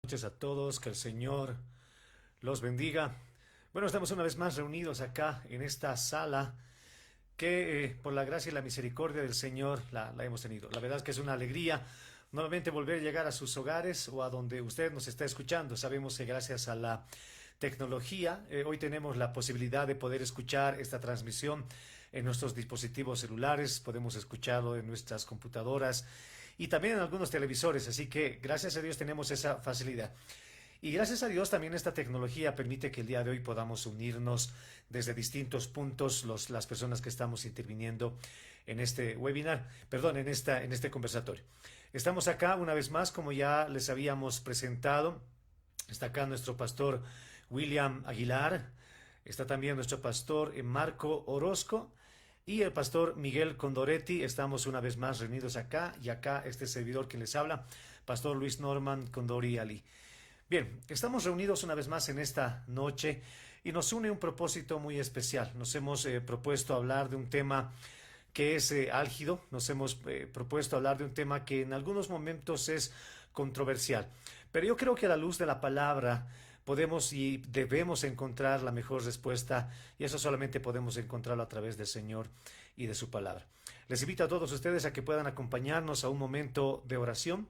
Noches a todos, que el Señor los bendiga. Bueno, estamos una vez más reunidos acá en esta sala que por la gracia y la misericordia del Señor la hemos tenido. La verdad es que es una alegría nuevamente volver a llegar a sus hogares o a donde usted nos está escuchando. Sabemos que gracias a la tecnología hoy tenemos la posibilidad de poder escuchar esta transmisión en nuestros dispositivos celulares, podemos escucharlo en nuestras computadoras y también en algunos televisores, así que gracias a Dios tenemos esa facilidad. Y gracias a Dios también esta tecnología permite que el día de hoy podamos unirnos desde distintos puntos las personas que estamos interviniendo en este webinar, perdón, en este conversatorio. Estamos acá una vez más, como ya les habíamos presentado. Está acá nuestro pastor William Aguilar, está también nuestro pastor Marco Orozco y el pastor Miguel Condoretti. Estamos una vez más reunidos acá y acá este servidor que les habla, pastor Luis Norman Condori Ali. Bien, estamos reunidos una vez más en esta noche y nos une un propósito muy especial. Nos hemos propuesto hablar de un tema que es álgido, nos hemos propuesto hablar de un tema que en algunos momentos es controversial, pero yo creo que a la luz de la palabra podemos y debemos encontrar la mejor respuesta y eso solamente podemos encontrarlo a través del Señor y de su palabra. Les invito a todos ustedes a que puedan acompañarnos a un momento de oración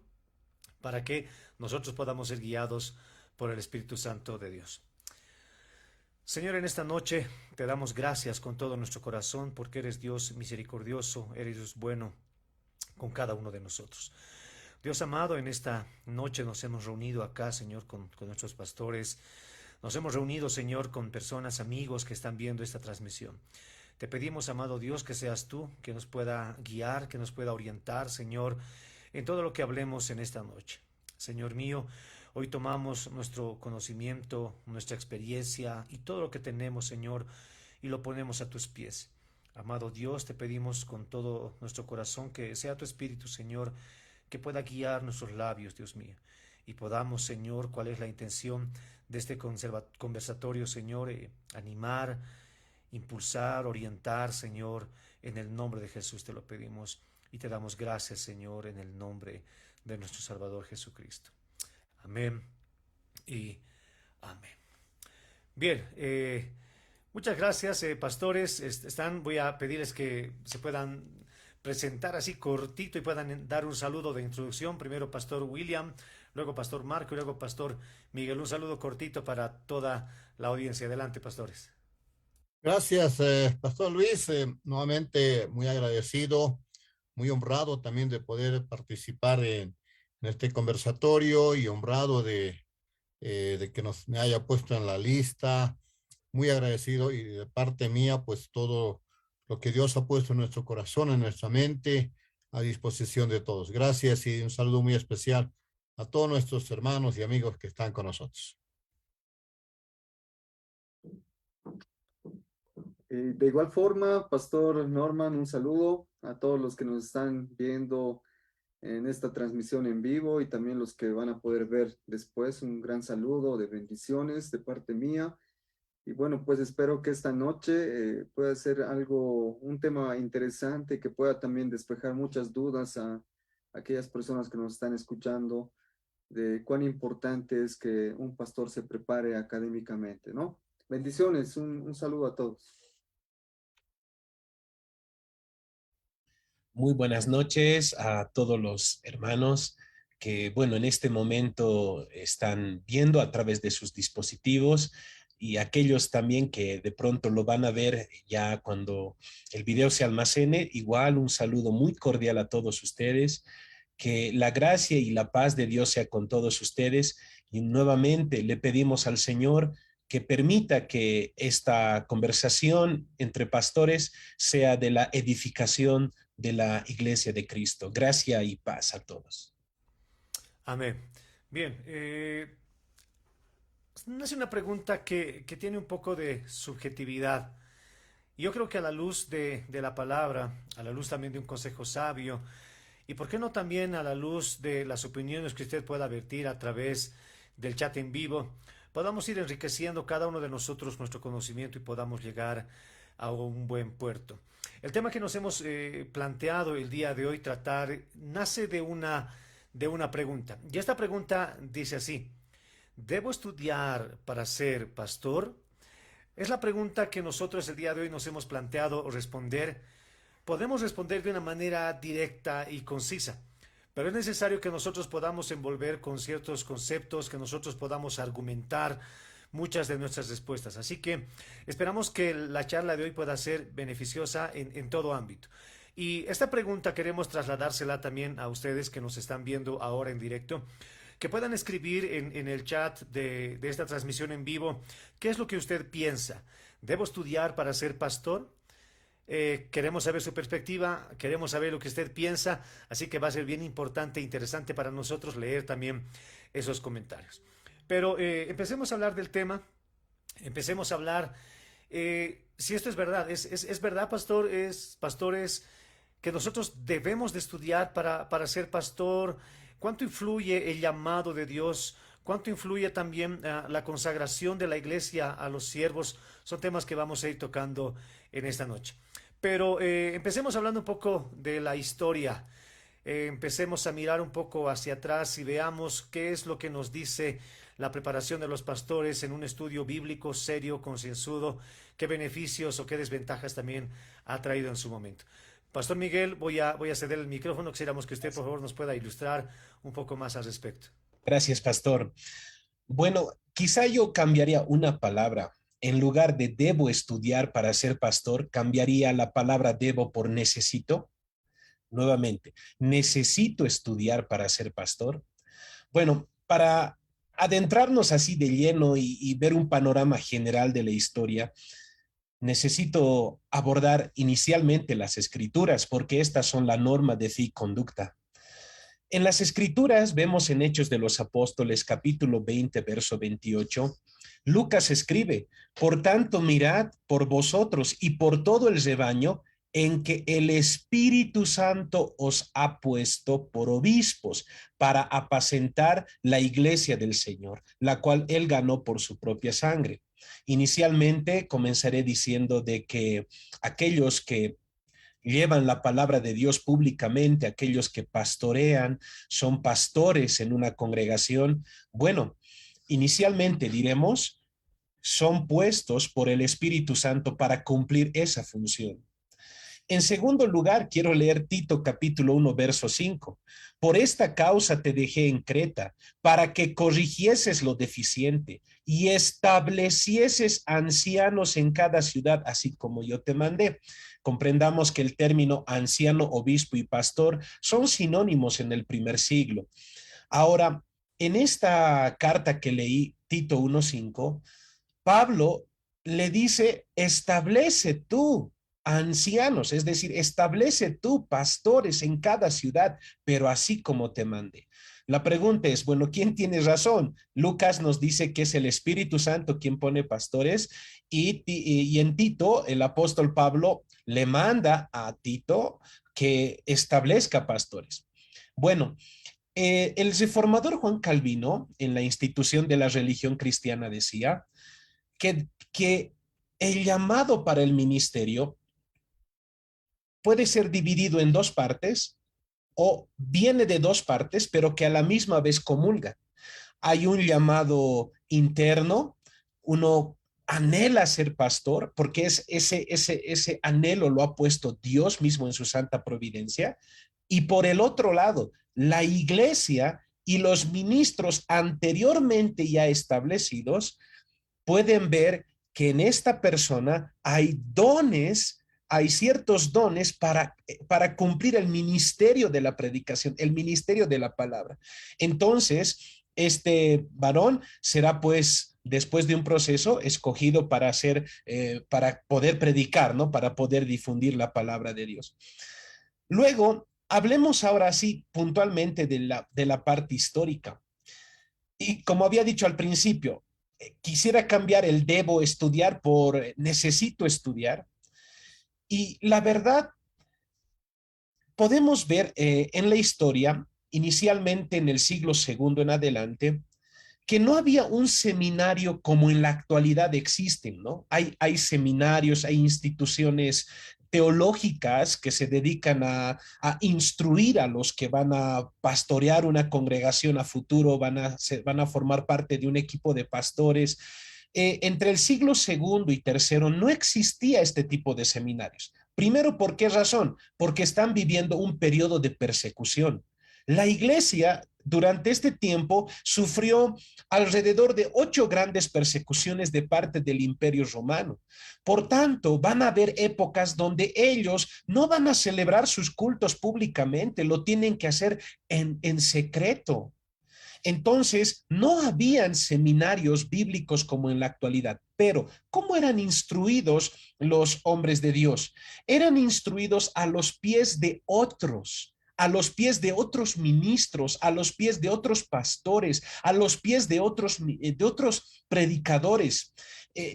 para que nosotros podamos ser guiados por el Espíritu Santo de Dios. Señor, en esta noche te damos gracias con todo nuestro corazón porque eres Dios misericordioso, eres Dios bueno con cada uno de nosotros. Dios amado, en esta noche nos hemos reunido acá, Señor, con nuestros pastores. Nos hemos reunido, Señor, con personas, amigos que están viendo esta transmisión. Te pedimos, amado Dios, que seas tú, que nos pueda guiar, que nos pueda orientar, Señor, en todo lo que hablemos en esta noche. Señor mío, hoy tomamos nuestro conocimiento, nuestra experiencia y todo lo que tenemos, Señor, y lo ponemos a tus pies. Amado Dios, te pedimos con todo nuestro corazón que sea tu Espíritu, Señor, que pueda guiar nuestros labios, Dios mío, y podamos, Señor, cuál es la intención de este conversatorio, Señor, animar, impulsar, orientar, Señor, en el nombre de Jesús te lo pedimos y te damos gracias, Señor, en el nombre de nuestro Salvador Jesucristo. Amén y amén. Bien, muchas gracias, pastores. Voy a pedirles que se puedan presentar así cortito y puedan dar un saludo de introducción. Primero Pastor William, luego Pastor Marco y luego Pastor Miguel. Un saludo cortito para toda la audiencia. Adelante, pastores. Gracias, Pastor Luis. Nuevamente muy agradecido, muy honrado también de poder participar en este conversatorio y honrado de que me haya puesto en la lista. Muy agradecido y de parte mía, pues todo lo que Dios ha puesto en nuestro corazón, en nuestra mente, a disposición de todos. Gracias y un saludo muy especial a todos nuestros hermanos y amigos que están con nosotros. De igual forma, Pastor Norman, un saludo a todos los que nos están viendo en esta transmisión en vivo y también los que van a poder ver después. Un gran saludo de bendiciones de parte mía. Y bueno, pues espero que esta noche pueda ser un tema interesante que pueda también despejar muchas dudas a aquellas personas que nos están escuchando de cuán importante es que un pastor se prepare académicamente, ¿no? Bendiciones, un saludo a todos. Muy buenas noches a todos los hermanos que, bueno, en este momento están viendo a través de sus dispositivos y aquellos también que de pronto lo van a ver ya cuando el video se almacene. Igual un saludo muy cordial a todos ustedes. Que la gracia y la paz de Dios sea con todos ustedes y nuevamente le pedimos al Señor que permita que esta conversación entre pastores sea de la edificación de la Iglesia de Cristo. Gracia y paz a todos. Amén. Bien, nace una pregunta que tiene un poco de subjetividad. Yo creo que a la luz de la palabra, a la luz también de un consejo sabio, y por qué no también a la luz de las opiniones que usted pueda vertir a través del chat en vivo, podamos ir enriqueciendo cada uno de nosotros nuestro conocimiento y podamos llegar a un buen puerto. El tema que nos hemos planteado el día de hoy tratar nace de una pregunta. Y esta pregunta dice así: ¿Debo estudiar para ser pastor? Es la pregunta que nosotros el día de hoy nos hemos planteado responder. Podemos responder de una manera directa y concisa, pero es necesario que nosotros podamos envolver con ciertos conceptos, que nosotros podamos argumentar muchas de nuestras respuestas. Así que esperamos que la charla de hoy pueda ser beneficiosa en todo ámbito. Y esta pregunta queremos trasladársela también a ustedes que nos están viendo ahora en directo, que puedan escribir en el chat de esta transmisión en vivo qué es lo que usted piensa. ¿Debo estudiar para ser pastor? Queremos saber su perspectiva, queremos saber lo que usted piensa, así que va a ser bien importante e interesante para nosotros leer también esos comentarios. Pero empecemos a hablar del tema, empecemos a hablar, si esto es verdad, es verdad, pastores, que nosotros debemos de estudiar para ser pastor. ¿Cuánto influye el llamado de Dios? ¿Cuánto influye también la consagración de la iglesia a los siervos? Son temas que vamos a ir tocando en esta noche. Pero empecemos hablando un poco de la historia. Empecemos a mirar un poco hacia atrás y veamos qué es lo que nos dice la preparación de los pastores en un estudio bíblico serio, concienzudo, qué beneficios o qué desventajas también ha traído en su momento. Pastor Miguel, voy a ceder el micrófono. Quisiéramos que usted, por favor, nos pueda ilustrar un poco más al respecto. Gracias, pastor. Bueno, quizá yo cambiaría una palabra. En lugar de debo estudiar para ser pastor, cambiaría la palabra debo por necesito. Nuevamente, necesito estudiar para ser pastor. Bueno, para adentrarnos así de lleno y ver un panorama general de la historia, necesito abordar inicialmente las escrituras, porque estas son la norma de fe y conducta. En las escrituras vemos en Hechos de los Apóstoles, capítulo 20, verso 28, Lucas escribe: por tanto, mirad por vosotros y por todo el rebaño en que el Espíritu Santo os ha puesto por obispos para apacentar la iglesia del Señor, la cual él ganó por su propia sangre. Inicialmente comenzaré diciendo de que aquellos que llevan la palabra de Dios públicamente, aquellos que pastorean, son pastores en una congregación, bueno, inicialmente diremos, son puestos por el Espíritu Santo para cumplir esa función. En segundo lugar, quiero leer Tito capítulo 1, verso 5. Por esta causa te dejé en Creta, para que corrigieses lo deficiente y establecieses ancianos en cada ciudad, así como yo te mandé. Comprendamos que el término anciano, obispo y pastor son sinónimos en el primer siglo. Ahora, en esta carta que leí, Tito 1:5, Pablo le dice, establece tú ancianos, es decir, establece tú pastores en cada ciudad, pero así como te mandé. La pregunta es, bueno, ¿quién tiene razón? Lucas nos dice que es el Espíritu Santo quien pone pastores y en Tito, el apóstol Pablo le manda a Tito que establezca pastores. Bueno, el reformador Juan Calvino, en la institución de la religión cristiana, decía que el llamado para el ministerio puede ser dividido en dos partes o viene de dos partes, pero que a la misma vez comulga. Hay un llamado interno, uno anhela ser pastor porque ese anhelo lo ha puesto Dios mismo en su santa providencia. Y por el otro lado, la iglesia y los ministros anteriormente ya establecidos pueden ver que en esta persona hay dones, hay ciertos dones para cumplir el ministerio de la predicación, el ministerio de la palabra. Entonces, este varón será pues después de un proceso escogido para para poder predicar, ¿no? Para poder difundir la palabra de Dios. Luego, hablemos ahora sí puntualmente de la parte histórica. Y como había dicho al principio, quisiera cambiar el debo estudiar por necesito estudiar. Y la verdad, podemos ver en la historia, inicialmente en el siglo II en adelante, que no había un seminario como en la actualidad existen, ¿no? Hay seminarios, hay instituciones teológicas que se dedican a instruir a los que van a pastorear una congregación a futuro, van a formar parte de un equipo de pastores. Entre el siglo segundo y tercero no existía este tipo de seminarios. Primero, ¿por qué razón? Porque están viviendo un periodo de persecución. La iglesia durante este tiempo sufrió alrededor de 8 grandes persecuciones de parte del Imperio Romano. Por tanto, van a haber épocas donde ellos no van a celebrar sus cultos públicamente, lo tienen que hacer en secreto. Entonces, no habían seminarios bíblicos como en la actualidad, pero ¿cómo eran instruidos los hombres de Dios? Eran instruidos a los pies de otros, a los pies de otros ministros, a los pies de otros pastores, a los pies de otros predicadores.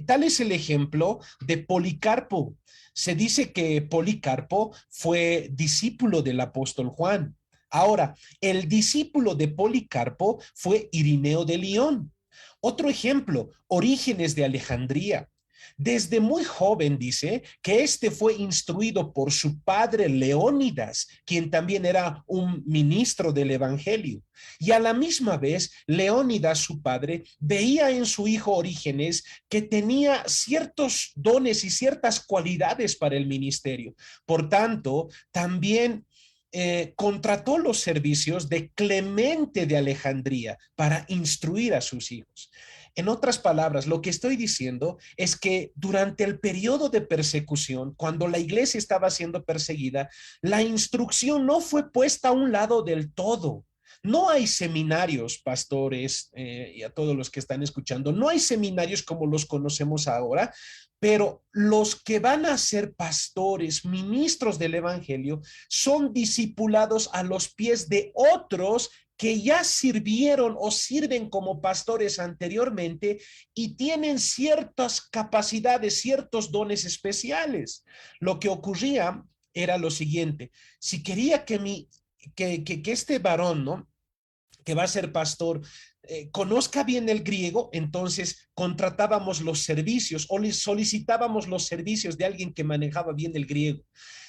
Tal es el ejemplo de Policarpo. Se dice que Policarpo fue discípulo del apóstol Juan. Ahora, el discípulo de Policarpo fue Irineo de Lyon. Otro ejemplo, Orígenes de Alejandría. Desde muy joven dice que este fue instruido por su padre Leónidas, quien también era un ministro del evangelio. Y a la misma vez, Leónidas, su padre, veía en su hijo Orígenes que tenía ciertos dones y ciertas cualidades para el ministerio. Por tanto, también contrató los servicios de Clemente de Alejandría para instruir a sus hijos. En otras palabras, lo que estoy diciendo es que durante el periodo de persecución, cuando la iglesia estaba siendo perseguida, la instrucción no fue puesta a un lado del todo. No hay seminarios, pastores, y a todos los que están escuchando, no hay seminarios como los conocemos ahora, pero los que van a ser pastores, ministros del evangelio, son discipulados a los pies de otros que ya sirvieron o sirven como pastores anteriormente y tienen ciertas capacidades, ciertos dones especiales. Lo que ocurría era lo siguiente: si quería que este varón, ¿no?, que va a ser pastor, conozca bien el griego, entonces contratábamos los servicios o le solicitábamos los servicios de alguien que manejaba bien el griego.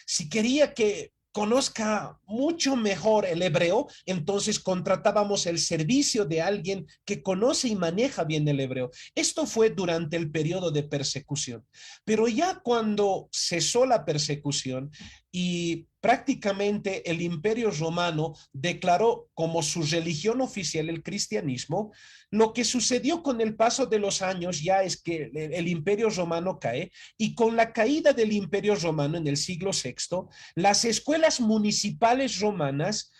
Si quería que conozca mucho mejor el hebreo, entonces contratábamos el servicio de alguien que conoce y maneja bien el hebreo. Esto fue durante el periodo de persecución. Pero ya cuando cesó la persecución y prácticamente el Imperio Romano declaró como su religión oficial el cristianismo, lo que sucedió con el paso de los años ya es que el Imperio Romano cae, y con la caída del Imperio Romano en el siglo VI, las escuelas municipales romanas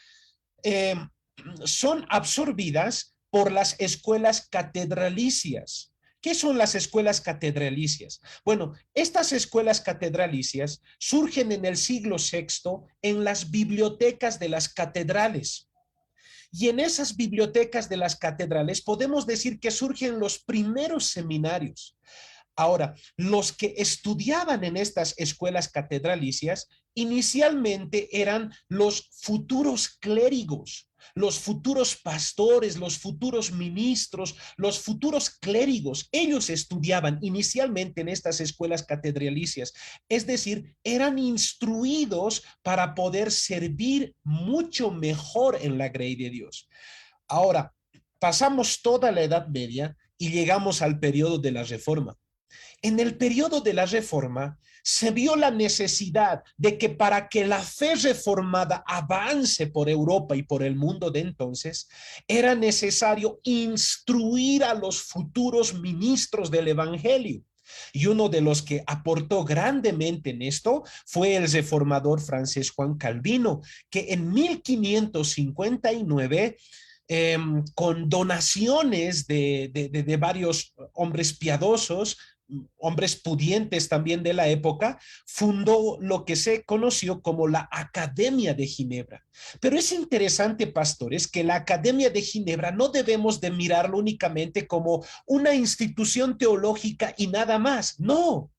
son absorbidas por las escuelas catedralicias. ¿Qué son las escuelas catedralicias? Bueno, estas escuelas catedralicias surgen en el siglo VI en las bibliotecas de las catedrales. Y en esas bibliotecas de las catedrales podemos decir que surgen los primeros seminarios. Ahora, los que estudiaban en estas escuelas catedralicias inicialmente eran los futuros clérigos, los futuros pastores, los futuros ministros, los futuros clérigos. Ellos estudiaban inicialmente en estas escuelas catedralicias, es decir, eran instruidos para poder servir mucho mejor en la grey de Dios. Ahora, pasamos toda la Edad Media y llegamos al periodo de la Reforma. En el periodo de la Reforma se vio la necesidad de que para que la fe reformada avance por Europa y por el mundo de entonces, era necesario instruir a los futuros ministros del evangelio. Y uno de los que aportó grandemente en esto fue el reformador francés Juan Calvino, que en 1559 con donaciones de varios hombres piadosos, hombres pudientes también de la época, fundó lo que se conoció como la Academia de Ginebra. Pero es interesante, pastores, que la Academia de Ginebra no debemos de mirarlo únicamente como una institución teológica y nada más. No.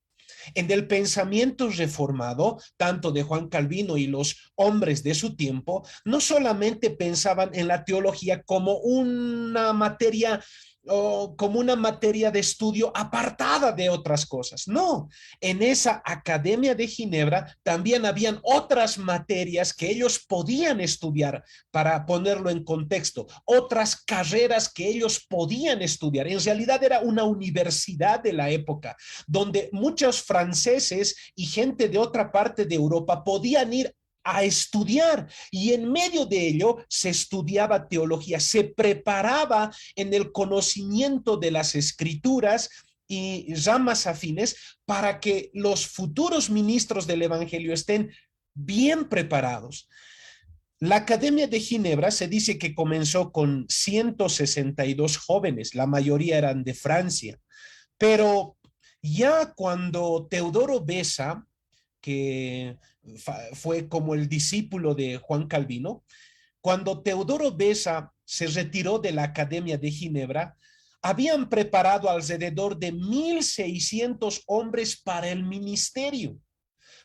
En el pensamiento reformado, tanto de Juan Calvino y los hombres de su tiempo, no solamente pensaban en la teología como una materia o como una materia de estudio apartada de otras cosas. No, en esa Academia de Ginebra también habían otras materias que ellos podían estudiar, para ponerlo en contexto, otras carreras que ellos podían estudiar. En realidad era una universidad de la época, donde muchos franceses y gente de otra parte de Europa podían ir a estudiar, y en medio de ello se estudiaba teología, se preparaba en el conocimiento de las escrituras y ramas afines para que los futuros ministros del evangelio estén bien preparados. La Academia de Ginebra se dice que comenzó con 162 jóvenes, la mayoría eran de Francia, pero ya cuando Teodoro Beza, que fue como el discípulo de Juan Calvino, cuando Teodoro Beza se retiró de la Academia de Ginebra, habían preparado alrededor de 1,600 hombres para el ministerio.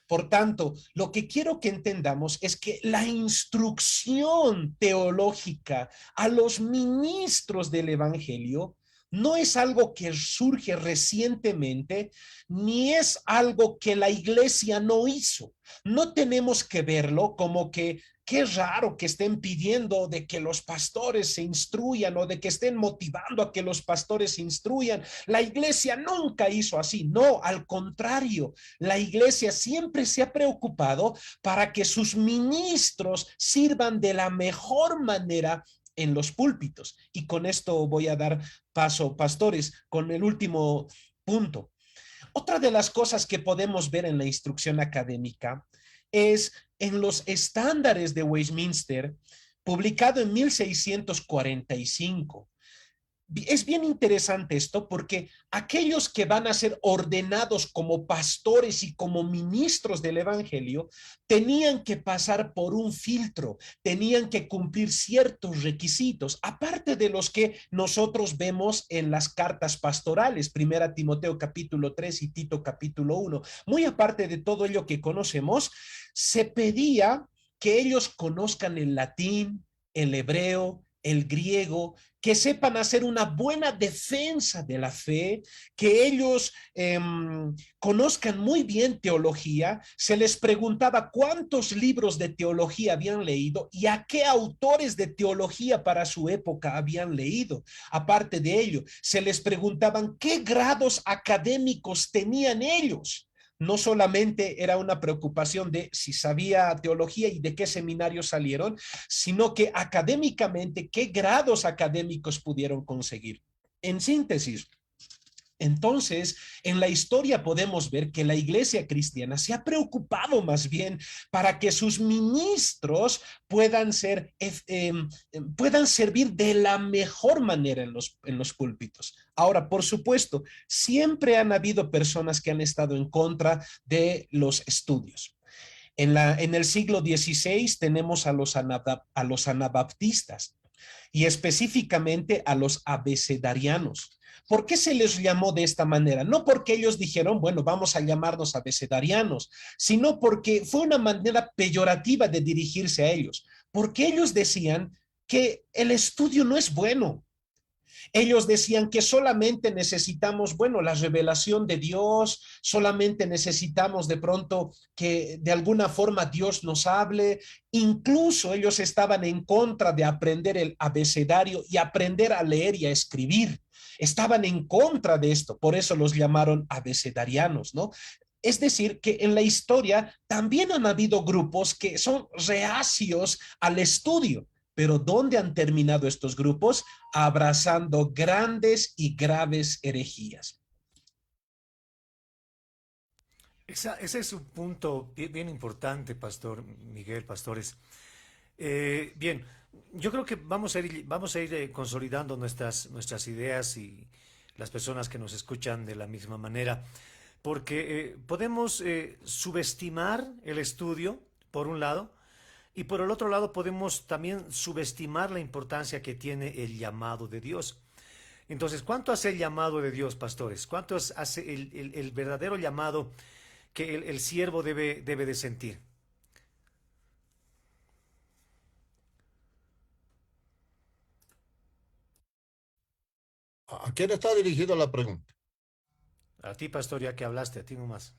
Por tanto, lo que quiero que entendamos es que la instrucción teológica a los ministros del Evangelio no es algo que surge recientemente, ni es algo que la iglesia no hizo. No tenemos que verlo como que qué raro que estén pidiendo de que los pastores se instruyan, o de que estén motivando a que los pastores se instruyan. La iglesia nunca hizo así. No, al contrario, la iglesia siempre se ha preocupado para que sus ministros sirvan de la mejor manera en los púlpitos. Y con esto voy a dar paso, pastores, con el último punto. Otra de las cosas que podemos ver en la instrucción académica es en los estándares de Westminster, publicado en 1645. Es bien interesante esto, porque aquellos que van a ser ordenados como pastores y como ministros del evangelio tenían que pasar por un filtro, tenían que cumplir ciertos requisitos, aparte de los que nosotros vemos en las cartas pastorales, primera Timoteo capítulo 3 y Tito capítulo 1. Muy aparte de todo ello que conocemos, se pedía que ellos conozcan el latín, el hebreo, el griego, que sepan hacer una buena defensa de la fe, que ellos conozcan muy bien teología. Se les preguntaba cuántos libros de teología habían leído y a qué autores de teología para su época habían leído. Aparte de ello, se les preguntaban qué grados académicos tenían ellos. No solamente era una preocupación de si sabía teología y de qué seminarios salieron, sino que académicamente, qué grados académicos pudieron conseguir. En síntesis, entonces, en la historia podemos ver que la iglesia cristiana se ha preocupado más bien para que sus ministros puedan servir de la mejor manera en los púlpitos. Ahora, por supuesto, siempre han habido personas que han estado en contra de los estudios. En el siglo XVI tenemos a los anabaptistas, y específicamente a los abecedarianos. ¿Por qué se les llamó de esta manera? No porque ellos dijeron, bueno, vamos a llamarnos abecedarianos, sino porque fue una manera peyorativa de dirigirse a ellos, porque ellos decían que el estudio no es bueno. Ellos decían que solamente necesitamos, bueno, la revelación de Dios, solamente necesitamos de pronto que de alguna forma Dios nos hable. Incluso ellos estaban en contra de aprender el abecedario y aprender a leer y a escribir. Estaban en contra de esto, por eso los llamaron abecedarianos, ¿no? Es decir, que en la historia también han habido grupos que son reacios al estudio. Pero ¿dónde han terminado estos grupos? Abrazando grandes y graves herejías. Ese es un punto bien importante, Pastor Miguel, pastores. Bien, yo creo que vamos a ir consolidando nuestras ideas y las personas que nos escuchan de la misma manera, porque podemos subestimar el estudio, por un lado, y por el otro lado podemos también subestimar la importancia que tiene el llamado de Dios. Entonces, ¿cuánto hace el llamado de Dios, pastores? ¿Cuánto hace el verdadero llamado que el siervo debe de sentir? ¿A quién está dirigida la pregunta? A ti, pastor, ya que hablaste, a ti nomás.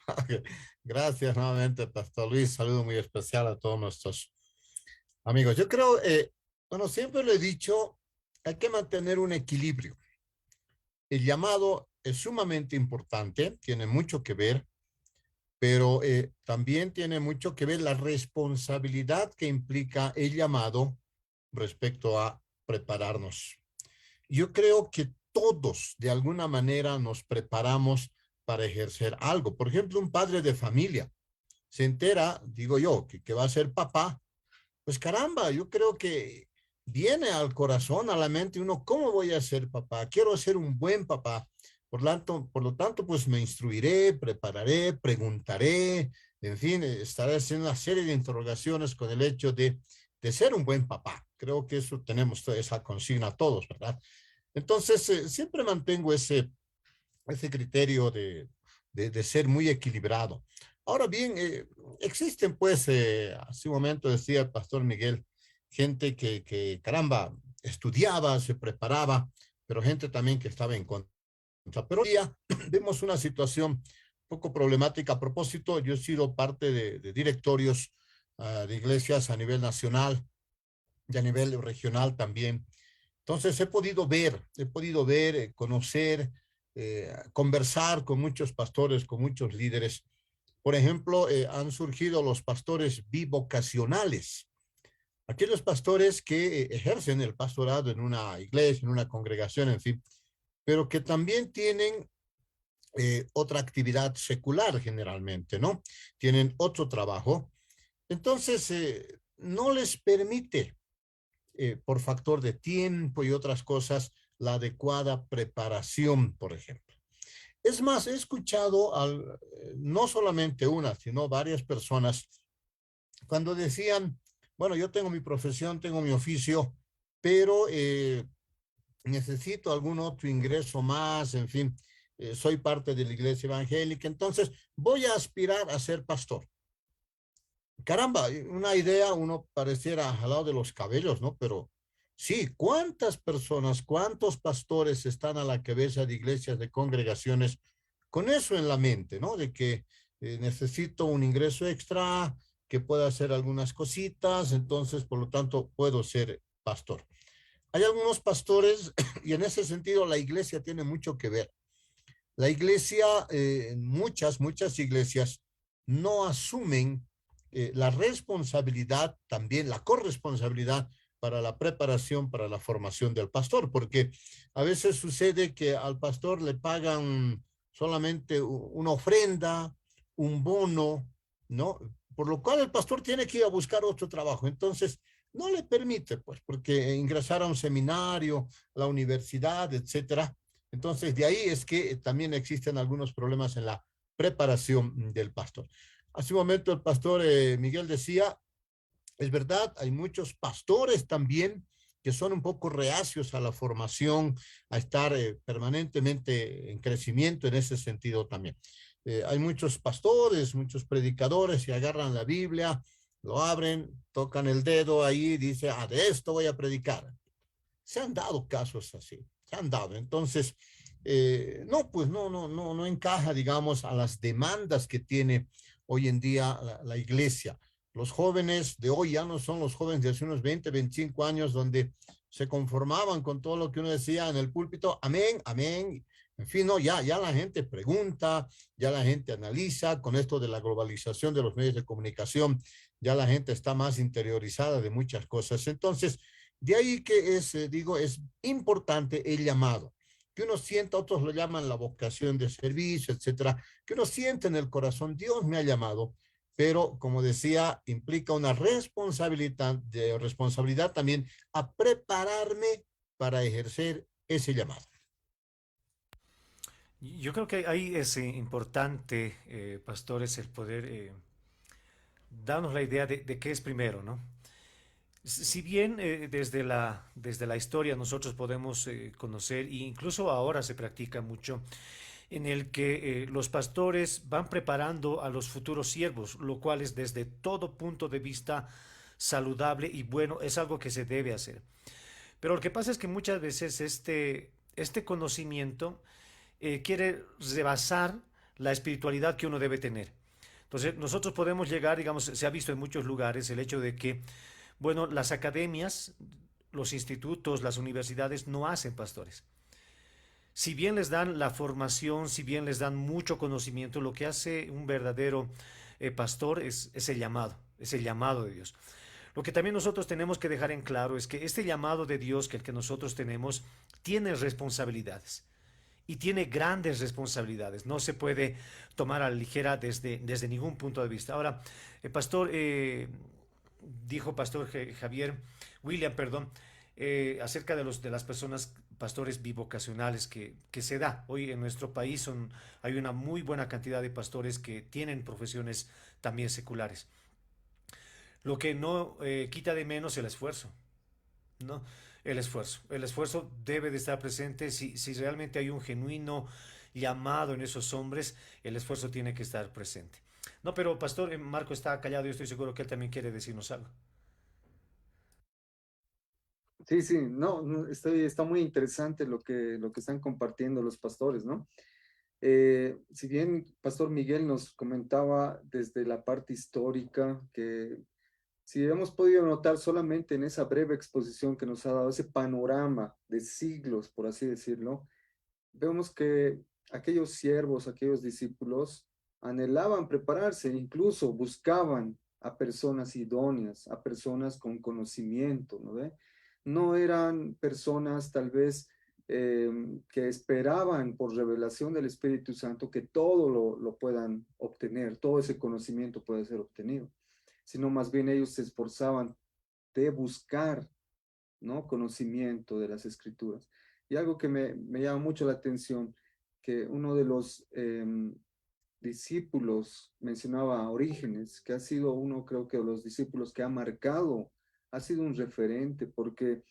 Ok. Gracias nuevamente, Pastor Luis. Saludo muy especial a todos nuestros amigos. Yo creo, bueno, siempre lo he dicho, hay que mantener un equilibrio. El llamado es sumamente importante, tiene mucho que ver, pero también tiene mucho que ver la responsabilidad que implica el llamado respecto a prepararnos. Yo creo que todos de alguna manera nos preparamos para ejercer algo. Por ejemplo, un padre de familia se entera, digo yo, que va a ser papá. Pues caramba, yo creo que viene al corazón, a la mente uno, ¿cómo voy a ser papá? Quiero ser un buen papá. Por lo tanto, pues me instruiré, prepararé, preguntaré, en fin, estaré haciendo una serie de interrogaciones con el hecho de ser un buen papá. Creo que eso tenemos esa consigna todos, ¿verdad? Entonces, siempre mantengo ese criterio de ser muy equilibrado. Ahora bien, existen pues, hace un momento decía el pastor Miguel, gente caramba, estudiaba, se preparaba, pero gente también que estaba en contra. Pero hoy día vemos una situación un poco problemática. A propósito, yo he sido parte de directorios de iglesias a nivel nacional y a nivel regional también. Entonces he podido ver, conocer, conversar con muchos pastores, con muchos líderes. Por ejemplo, han surgido los pastores bivocacionales, aquellos pastores que ejercen el pastorado en una iglesia, en una congregación, en fin, pero que también tienen otra actividad secular generalmente, ¿no? Tienen otro trabajo. Entonces, no les permite por factor de tiempo y otras cosas, la adecuada preparación, por ejemplo. Es más, he escuchado no solamente una, sino varias personas cuando decían, bueno, yo tengo mi profesión, tengo mi oficio, pero necesito algún otro ingreso más, en fin, soy parte de la iglesia evangélica, entonces voy a aspirar a ser pastor. Caramba, una idea, uno pareciera jalado de los cabellos, ¿no? Pero sí, ¿cuántas personas, cuántos pastores están a la cabeza de iglesias, de congregaciones con eso en la mente, ¿no? De que necesito un ingreso extra, que pueda hacer algunas cositas, entonces, por lo tanto, puedo ser pastor. Hay algunos pastores, y en ese sentido la iglesia tiene mucho que ver. La iglesia, muchas iglesias no asumen la responsabilidad, también la corresponsabilidad para la preparación, para la formación del pastor, porque a veces sucede que al pastor le pagan solamente una ofrenda, un bono, ¿no? Por lo cual el pastor tiene que ir a buscar otro trabajo. Entonces, no le permite, pues, porque ingresar a un seminario, la universidad, etcétera. Entonces, de ahí es que también existen algunos problemas en la preparación del pastor. Hace un momento el pastor Miguel decía, es verdad, hay muchos pastores también que son un poco reacios a la formación, a estar permanentemente en crecimiento en ese sentido también. Hay muchos pastores, muchos predicadores que agarran la Biblia, lo abren, tocan el dedo ahí, dice, ah, de esto voy a predicar. Se han dado casos así, se han dado. Entonces, no, pues no encaja, digamos, a las demandas que tiene hoy en día la iglesia. Los jóvenes de hoy ya no son los jóvenes de hace unos 20, 25 años donde se conformaban con todo lo que uno decía en el púlpito, amén, amén. En fin, no, ya la gente pregunta, ya la gente analiza, con esto de la globalización de los medios de comunicación, ya la gente está más interiorizada de muchas cosas. Entonces, de ahí que digo, es importante el llamado, que uno sienta, otros lo llaman la vocación de servicio, etcétera, que uno siente en el corazón, Dios me ha llamado, pero como decía, implica una responsabilidad también a prepararme para ejercer ese llamado. Yo creo que ahí es importante, pastores, el poder darnos la idea de qué es primero, ¿no? Si bien desde la historia nosotros podemos conocer, e incluso ahora se practica mucho, en el que los pastores van preparando a los futuros siervos, lo cual es desde todo punto de vista saludable y bueno, es algo que se debe hacer. Pero lo que pasa es que muchas veces este conocimiento quiere rebasar la espiritualidad que uno debe tener. Entonces, nosotros podemos llegar, digamos, se ha visto en muchos lugares el hecho de que, bueno, las academias, los institutos, las universidades no hacen pastores. Si bien les dan la formación, si bien les dan mucho conocimiento, lo que hace un verdadero pastor es el llamado de Dios. Lo que también nosotros tenemos que dejar en claro es que este llamado de Dios que el que nosotros tenemos tiene responsabilidades y tiene grandes responsabilidades. No se puede tomar a la ligera desde ningún punto de vista. Ahora, el pastor, dijo pastor Javier, William, perdón, acerca de las personas, pastores bivocacionales que se da. Hoy en nuestro país hay una muy buena cantidad de pastores que tienen profesiones también seculares. Lo que no quita de menos el esfuerzo, ¿no? El esfuerzo debe de estar presente. Si realmente hay un genuino llamado en esos hombres, el esfuerzo tiene que estar presente. No, pero pastor, Marco está callado, yo estoy seguro que él también quiere decirnos algo. Sí, sí, no, está muy interesante lo que están compartiendo los pastores, ¿no? Si bien Pastor Miguel nos comentaba desde la parte histórica que si hemos podido notar solamente en esa breve exposición que nos ha dado ese panorama de siglos, por así decirlo, vemos que aquellos siervos, aquellos discípulos anhelaban prepararse, incluso buscaban a personas idóneas, a personas con conocimiento, ¿no ve? No eran personas tal vez que esperaban por revelación del Espíritu Santo que todo lo puedan obtener, todo ese conocimiento puede ser obtenido, sino más bien ellos se esforzaban de buscar, ¿no? Conocimiento de las escrituras. Y algo que me llama mucho la atención, que uno de los discípulos mencionaba a Orígenes, que ha sido uno, creo que de los discípulos que ha marcado, ha sido un referente, porque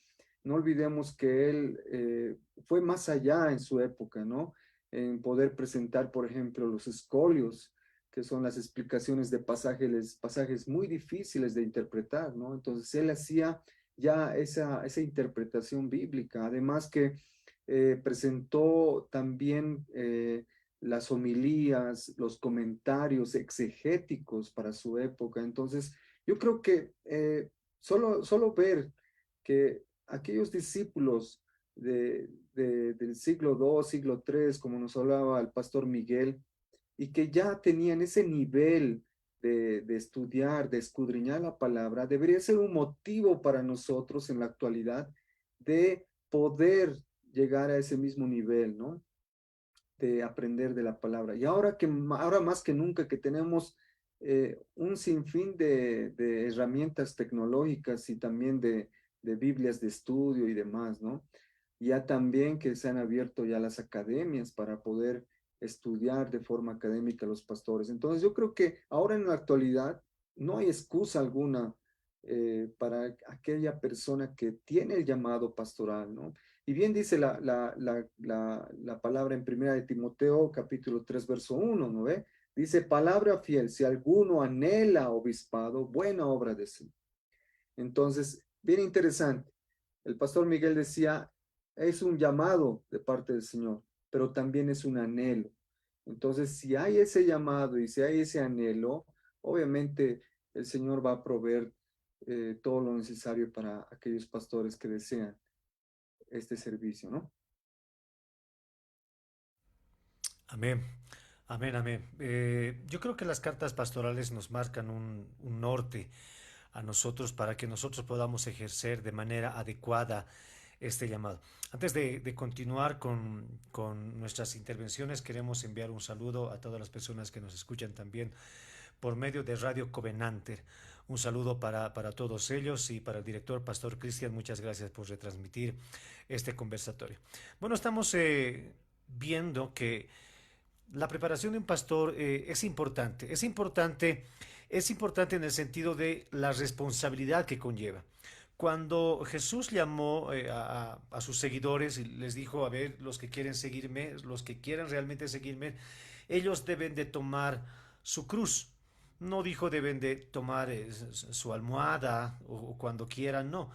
no olvidemos que él fue más allá en su época, ¿no? En poder presentar, por ejemplo, los escolios, que son las explicaciones de pasajes muy difíciles de interpretar, ¿no? Entonces él hacía ya esa interpretación bíblica, además que presentó también las homilías, los comentarios exegéticos para su época. Entonces, yo creo que solo ver que aquellos discípulos del siglo II, siglo III, como nos hablaba el pastor Miguel, y que ya tenían ese nivel de estudiar, de escudriñar la palabra, debería ser un motivo para nosotros en la actualidad de poder llegar a ese mismo nivel, ¿no? De aprender de la palabra. Y ahora más que nunca que tenemos un sinfín de herramientas tecnológicas y también de Biblias de estudio y demás, ¿no? Ya también que se han abierto ya las academias para poder estudiar de forma académica los pastores. Entonces yo creo que ahora en la actualidad no hay excusa alguna para aquella persona que tiene el llamado pastoral, ¿no? Y bien dice la palabra en primera de Timoteo, capítulo 3 verso 1, ¿no ve? Dice, palabra fiel, si alguno anhela obispado, buena obra de sí. Entonces, bien interesante. El pastor Miguel decía, es un llamado de parte del Señor, pero también es un anhelo. Entonces, si hay ese llamado y si hay ese anhelo, obviamente el Señor va a proveer todo lo necesario para aquellos pastores que desean este servicio, ¿no? Amén, amén, amén. Yo creo que las cartas pastorales nos marcan un norte a nosotros para que nosotros podamos ejercer de manera adecuada este llamado. Antes de continuar con nuestras intervenciones, queremos enviar un saludo a todas las personas que nos escuchan también por medio de Radio Covenanter. Un saludo para todos ellos y para el director Pastor Cristian. Muchas gracias por retransmitir este conversatorio. Bueno, estamos viendo que la preparación de un pastor es importante. Es importante en el sentido de la responsabilidad que conlleva. Cuando Jesús llamó a sus seguidores y les dijo, a ver, los que quieren seguirme, los que quieren realmente seguirme, ellos deben de tomar su cruz. No dijo deben de tomar su almohada o cuando quieran, no.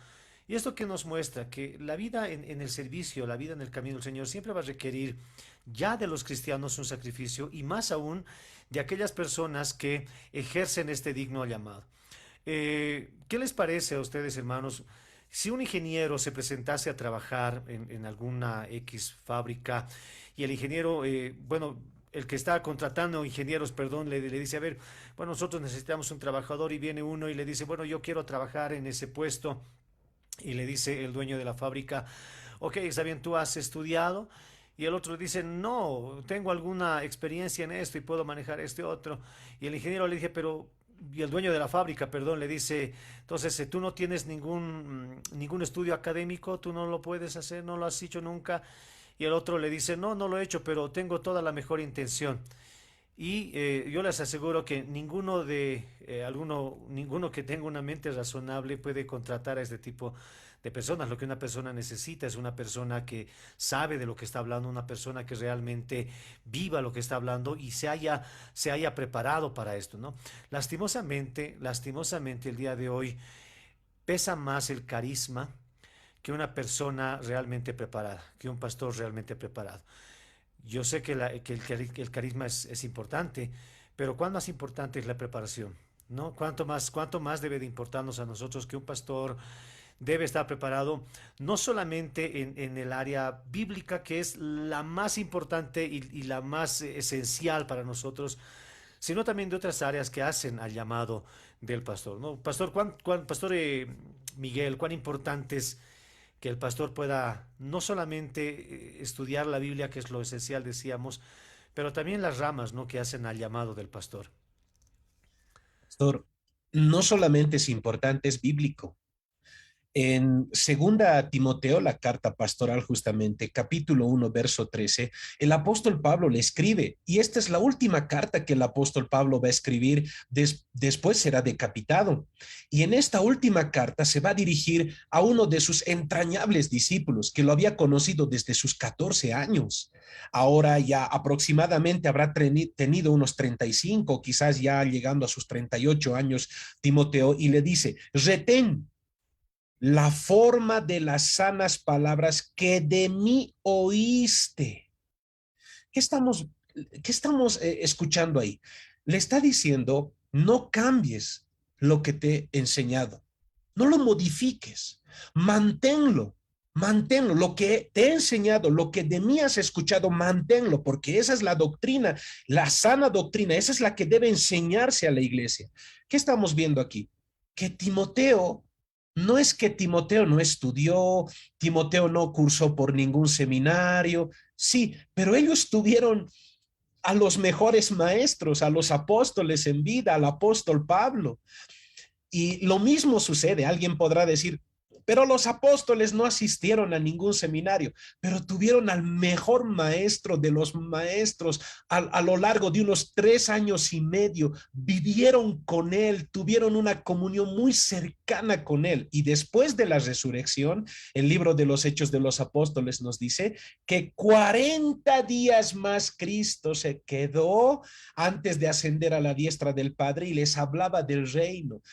Y esto que nos muestra que la vida en el servicio, la vida en el camino del Señor siempre va a requerir ya de los cristianos un sacrificio y más aún de aquellas personas que ejercen este digno llamado. ¿Qué les parece a ustedes, hermanos? Si un ingeniero se presentase a trabajar en alguna X fábrica y el ingeniero, bueno, el que está contratando ingenieros, perdón, le dice, a ver, bueno, nosotros necesitamos un trabajador y viene uno y le dice, bueno, yo quiero trabajar en ese puesto y le dice el dueño de la fábrica, ok, está bien, tú has estudiado. Y el otro dice, no, tengo alguna experiencia en esto y puedo manejar este otro. Y el ingeniero le dice, pero, y el dueño de la fábrica, perdón, le dice, entonces, tú no tienes ningún estudio académico, tú no lo puedes hacer, no lo has hecho nunca. Y el otro le dice, no, no lo he hecho, pero tengo toda la mejor intención. Y yo les aseguro que ninguno que tenga una mente razonable puede contratar a este tipo de personas. Lo que una persona necesita es una persona que sabe de lo que está hablando, una persona que realmente viva lo que está hablando y se haya preparado para esto, ¿no? Lastimosamente el día de hoy pesa más el carisma que una persona realmente preparada, que un pastor realmente preparado. Yo sé que el carisma es importante, pero ¿cuán más importante es la preparación? ¿No? ¿Cuánto más debe de importarnos a nosotros que un pastor debe estar preparado no solamente en el área bíblica, que es la más importante y la más esencial para nosotros, sino también de otras áreas que hacen al llamado del pastor, ¿no? Pastor, Pastor Miguel, cuán importante es que el pastor pueda no solamente estudiar la Biblia, que es lo esencial, decíamos, pero también las ramas, ¿no?, que hacen al llamado del pastor. Pastor, no solamente es importante, es bíblico. En segunda Timoteo, la carta pastoral justamente, capítulo 1, verso 13, el apóstol Pablo le escribe, y esta es la última carta que el apóstol Pablo va a escribir, después será decapitado. Y en esta última carta se va a dirigir a uno de sus entrañables discípulos, que lo había conocido desde sus 14 años. Ahora ya aproximadamente habrá tenido unos 35, quizás ya llegando a sus 38 años, Timoteo, y le dice, retén la forma de las sanas palabras que de mí oíste. ¿Qué estamos, qué estamos escuchando ahí? Le está diciendo, no cambies lo que te he enseñado, no lo modifiques, manténlo. Manténlo, lo que te he enseñado, lo que de mí has escuchado, manténlo, porque esa es la doctrina, la sana doctrina, esa es la que debe enseñarse a la iglesia. ¿Qué estamos viendo aquí? Que Timoteo, no es que Timoteo no estudió, Timoteo no cursó por ningún seminario, sí, pero ellos tuvieron a los mejores maestros, a los apóstoles en vida, al apóstol Pablo. Y lo mismo sucede, alguien podrá decir, pero los apóstoles no asistieron a ningún seminario, pero tuvieron al mejor maestro de los maestros a lo largo de unos 3 años y medio, vivieron con él, tuvieron una comunión muy cercana con él. Y después de la resurrección, el libro de los Hechos de los Apóstoles nos dice que 40 días más Cristo se quedó antes de ascender a la diestra del Padre y les hablaba del reino.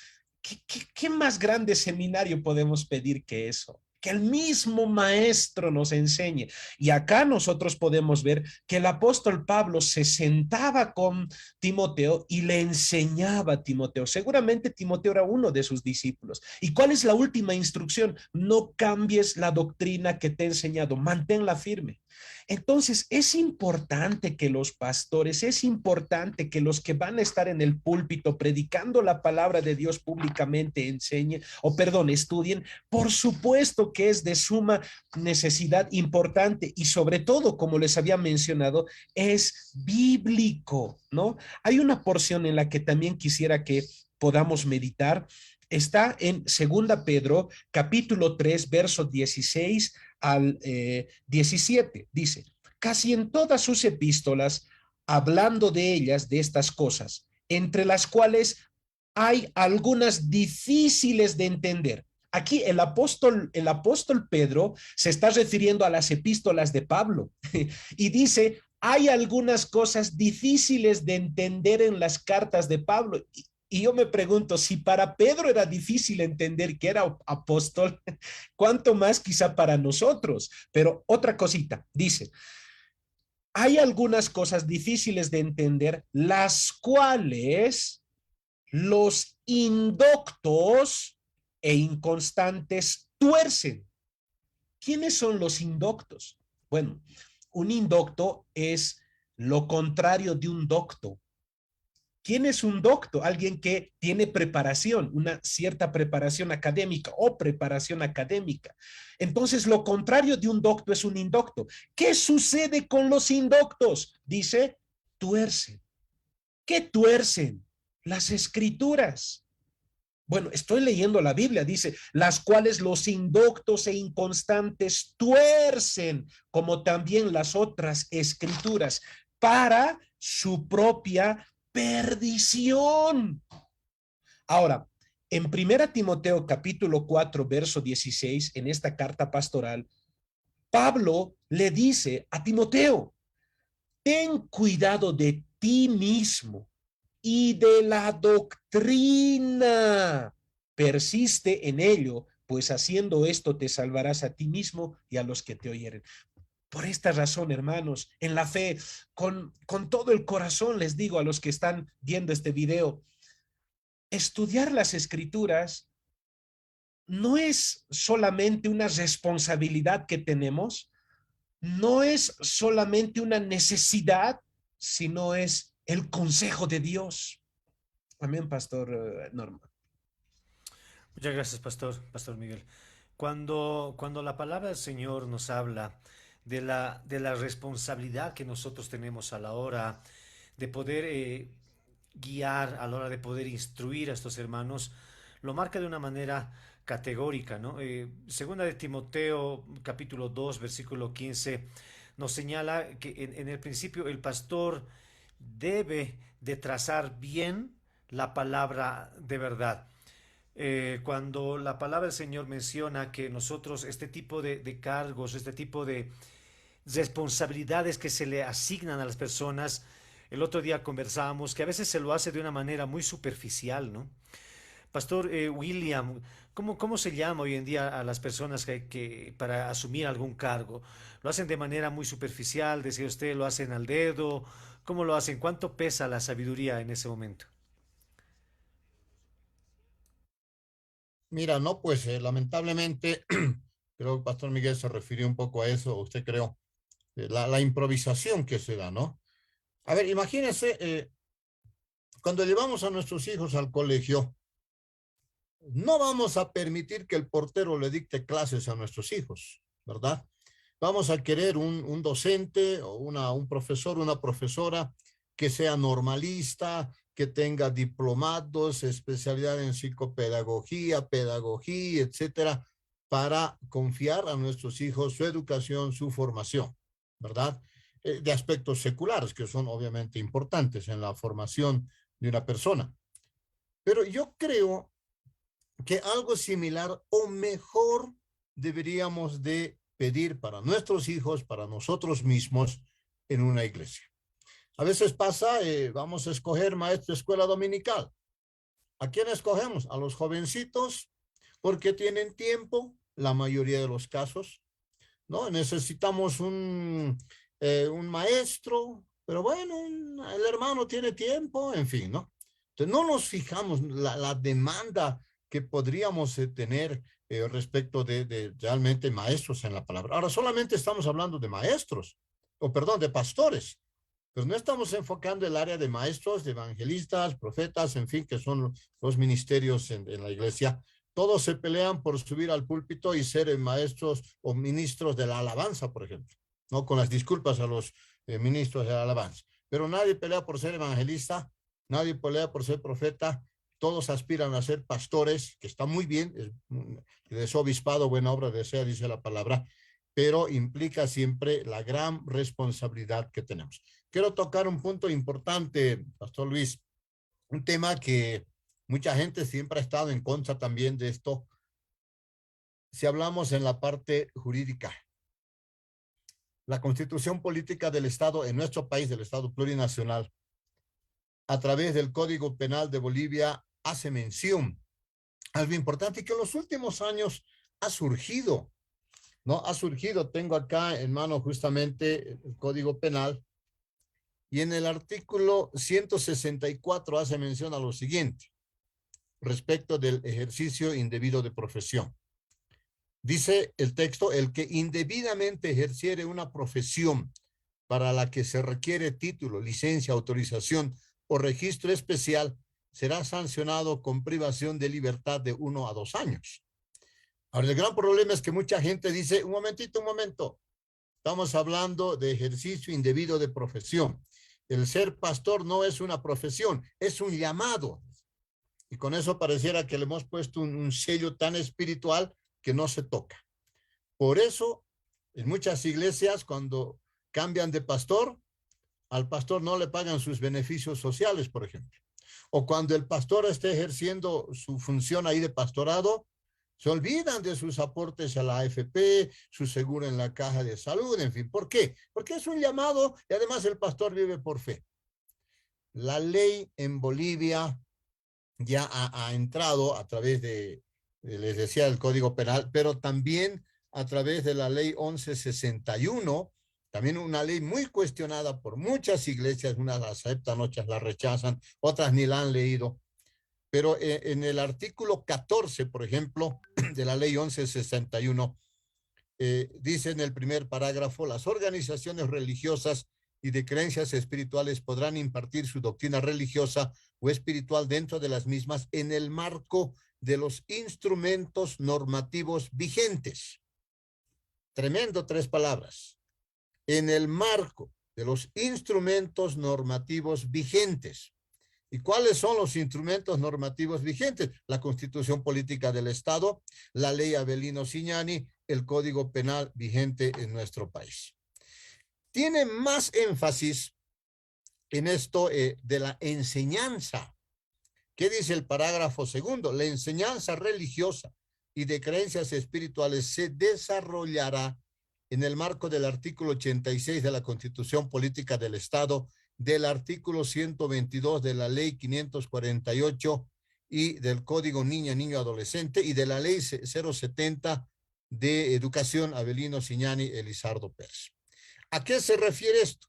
¿Qué más grande seminario podemos pedir que eso? Que el mismo maestro nos enseñe. Y acá nosotros podemos ver que el apóstol Pablo se sentaba con Timoteo y le enseñaba a Timoteo. Seguramente Timoteo era uno de sus discípulos. ¿Y cuál es la última instrucción? No cambies la doctrina que te he enseñado, manténla firme. Entonces, es importante que los pastores, es importante que los que van a estar en el púlpito predicando la palabra de Dios públicamente enseñen, estudien. Por supuesto que es de suma necesidad importante y sobre todo, como les había mencionado, es bíblico, ¿no? Hay una porción en la que también quisiera que podamos meditar. Está en Segunda Pedro, capítulo 3, versos 16 al 17. Dice, casi en todas sus epístolas, hablando de ellas, de estas cosas, entre las cuales hay algunas difíciles de entender. Aquí el apóstol Pedro se está refiriendo a las epístolas de Pablo y dice, hay algunas cosas difíciles de entender en las cartas de Pablo. Y yo me pregunto, si para Pedro era difícil entender que era apóstol, ¿cuánto más quizá para nosotros? Pero otra cosita, dice, hay algunas cosas difíciles de entender, las cuales los indoctos e inconstantes tuercen. ¿Quiénes son los indoctos? Bueno, un indocto es lo contrario de un docto. ¿Quién es un docto? Alguien que tiene preparación, una cierta preparación académica o preparación académica. Entonces, lo contrario de un docto es un indocto. ¿Qué sucede con los indoctos? Dice, tuercen. ¿Qué tuercen? Las escrituras. Bueno, estoy leyendo la Biblia, dice, las cuales los indoctos e inconstantes tuercen, como también las otras escrituras, para su propia perdición. Ahora, en 1 Timoteo capítulo 4, verso 16, en esta carta pastoral, Pablo le dice a Timoteo, ten cuidado de ti mismo y de la doctrina. Persiste en ello, pues haciendo esto te salvarás a ti mismo y a los que te oyeren. Por esta razón, hermanos, en la fe, con todo el corazón les digo a los que están viendo este video, estudiar las escrituras no es solamente una responsabilidad que tenemos, no es solamente una necesidad, sino es el consejo de Dios. Amén, Pastor Norma. Muchas gracias, Pastor Miguel. Cuando la palabra del Señor nos habla de la responsabilidad que nosotros tenemos a la hora de poder guiar, a la hora de poder instruir a estos hermanos, lo marca de una manera categórica, ¿no? Segunda de Timoteo, capítulo 2, versículo 15, nos señala que en el principio el pastor debe de trazar bien la palabra de verdad. Cuando la palabra del Señor menciona que nosotros este tipo de cargos, este tipo de responsabilidades que se le asignan a las personas, el otro día conversábamos que a veces se lo hace de una manera muy superficial, ¿no? Pastor William, ¿cómo se llama hoy en día a las personas que para asumir algún cargo? ¿Lo hacen de manera muy superficial? Decía usted, ¿lo hacen al dedo? ¿Cómo lo hacen? ¿Cuánto pesa la sabiduría en ese momento? Mira, no, pues lamentablemente, creo que el Pastor Miguel se refirió un poco a eso, usted creo, la improvisación que se da, ¿no? A ver, imagínense, cuando llevamos a nuestros hijos al colegio, no vamos a permitir que el portero le dicte clases a nuestros hijos, ¿verdad? Vamos a querer un docente o un profesor, una profesora que sea normalista, que tenga diplomados, especialidad en psicopedagogía, pedagogía, etcétera, para confiar a nuestros hijos su educación, su formación, ¿verdad? De aspectos seculares que son obviamente importantes en la formación de una persona. Pero yo creo que algo similar o mejor deberíamos de pedir para nuestros hijos, para nosotros mismos en una iglesia. A veces pasa, vamos a escoger maestro de escuela dominical. ¿A quién escogemos? A los jovencitos, porque tienen tiempo, la mayoría de los casos, ¿no? Necesitamos un maestro, pero bueno, el hermano tiene tiempo, en fin, ¿no? Entonces, no nos fijamos la demanda que podríamos tener respecto de realmente maestros en la palabra. Ahora, solamente estamos hablando de maestros, o perdón, de pastores, pero no estamos enfocando el área de maestros, de evangelistas, profetas, en fin, que son los ministerios en la iglesia. Todos se pelean por subir al púlpito y ser maestros o ministros de la alabanza, por ejemplo, ¿no? Con las disculpas a los ministros de la alabanza. Pero nadie pelea por ser evangelista, nadie pelea por ser profeta, todos aspiran a ser pastores, que está muy bien, es obispado, buena obra desea, dice la palabra, pero implica siempre la gran responsabilidad que tenemos. Quiero tocar un punto importante, Pastor Luis, un tema que mucha gente siempre ha estado en contra también de esto. Si hablamos en la parte jurídica, la constitución política del Estado, en nuestro país, del Estado plurinacional, a través del Código Penal de Bolivia hace mención a algo importante que en los últimos años ha surgido, ¿no? Ha surgido, tengo acá en mano justamente el Código Penal, y en el artículo 164 hace mención a lo siguiente, respecto del ejercicio indebido de profesión. Dice el texto, el que indebidamente ejerciere una profesión para la que se requiere título, licencia, autorización o registro especial, será sancionado con privación de libertad de 1 a 2 años. Ahora, el gran problema es que mucha gente dice, un momentito, un momento, estamos hablando de ejercicio indebido de profesión. El ser pastor no es una profesión, es un llamado. Y con eso pareciera que le hemos puesto un sello tan espiritual que no se toca. Por eso, en muchas iglesias, cuando cambian de pastor, al pastor no le pagan sus beneficios sociales, por ejemplo. O cuando el pastor esté ejerciendo su función ahí de pastorado, se olvidan de sus aportes a la AFP, su seguro en la caja de salud, en fin. ¿Por qué? Porque es un llamado y además el pastor vive por fe. La ley en Bolivia ya ha entrado a través les decía, el Código Penal, pero también a través de la ley 1161, también una ley muy cuestionada por muchas iglesias, unas la aceptan, otras la rechazan, otras ni la han leído. Pero en el artículo 14, por ejemplo, de la ley 1161, dice en el primer parágrafo, las organizaciones religiosas y de creencias espirituales podrán impartir su doctrina religiosa o espiritual dentro de las mismas en el marco de los instrumentos normativos vigentes. Tremendo, 3 palabras. En el marco de los instrumentos normativos vigentes. ¿Y cuáles son los instrumentos normativos vigentes? La Constitución Política del Estado, la Ley Avelino Cignani, el Código Penal vigente en nuestro país. Tiene más énfasis en esto de la enseñanza. ¿Qué dice el parágrafo segundo? La enseñanza religiosa y de creencias espirituales se desarrollará en el marco del artículo 86 de la Constitución Política del Estado, del artículo 122 de la Ley 548 y del Código Niña, Niño, Adolescente y de la Ley 070 de Educación Avelino Cignani, Elizardo Pérez. ¿A qué se refiere esto?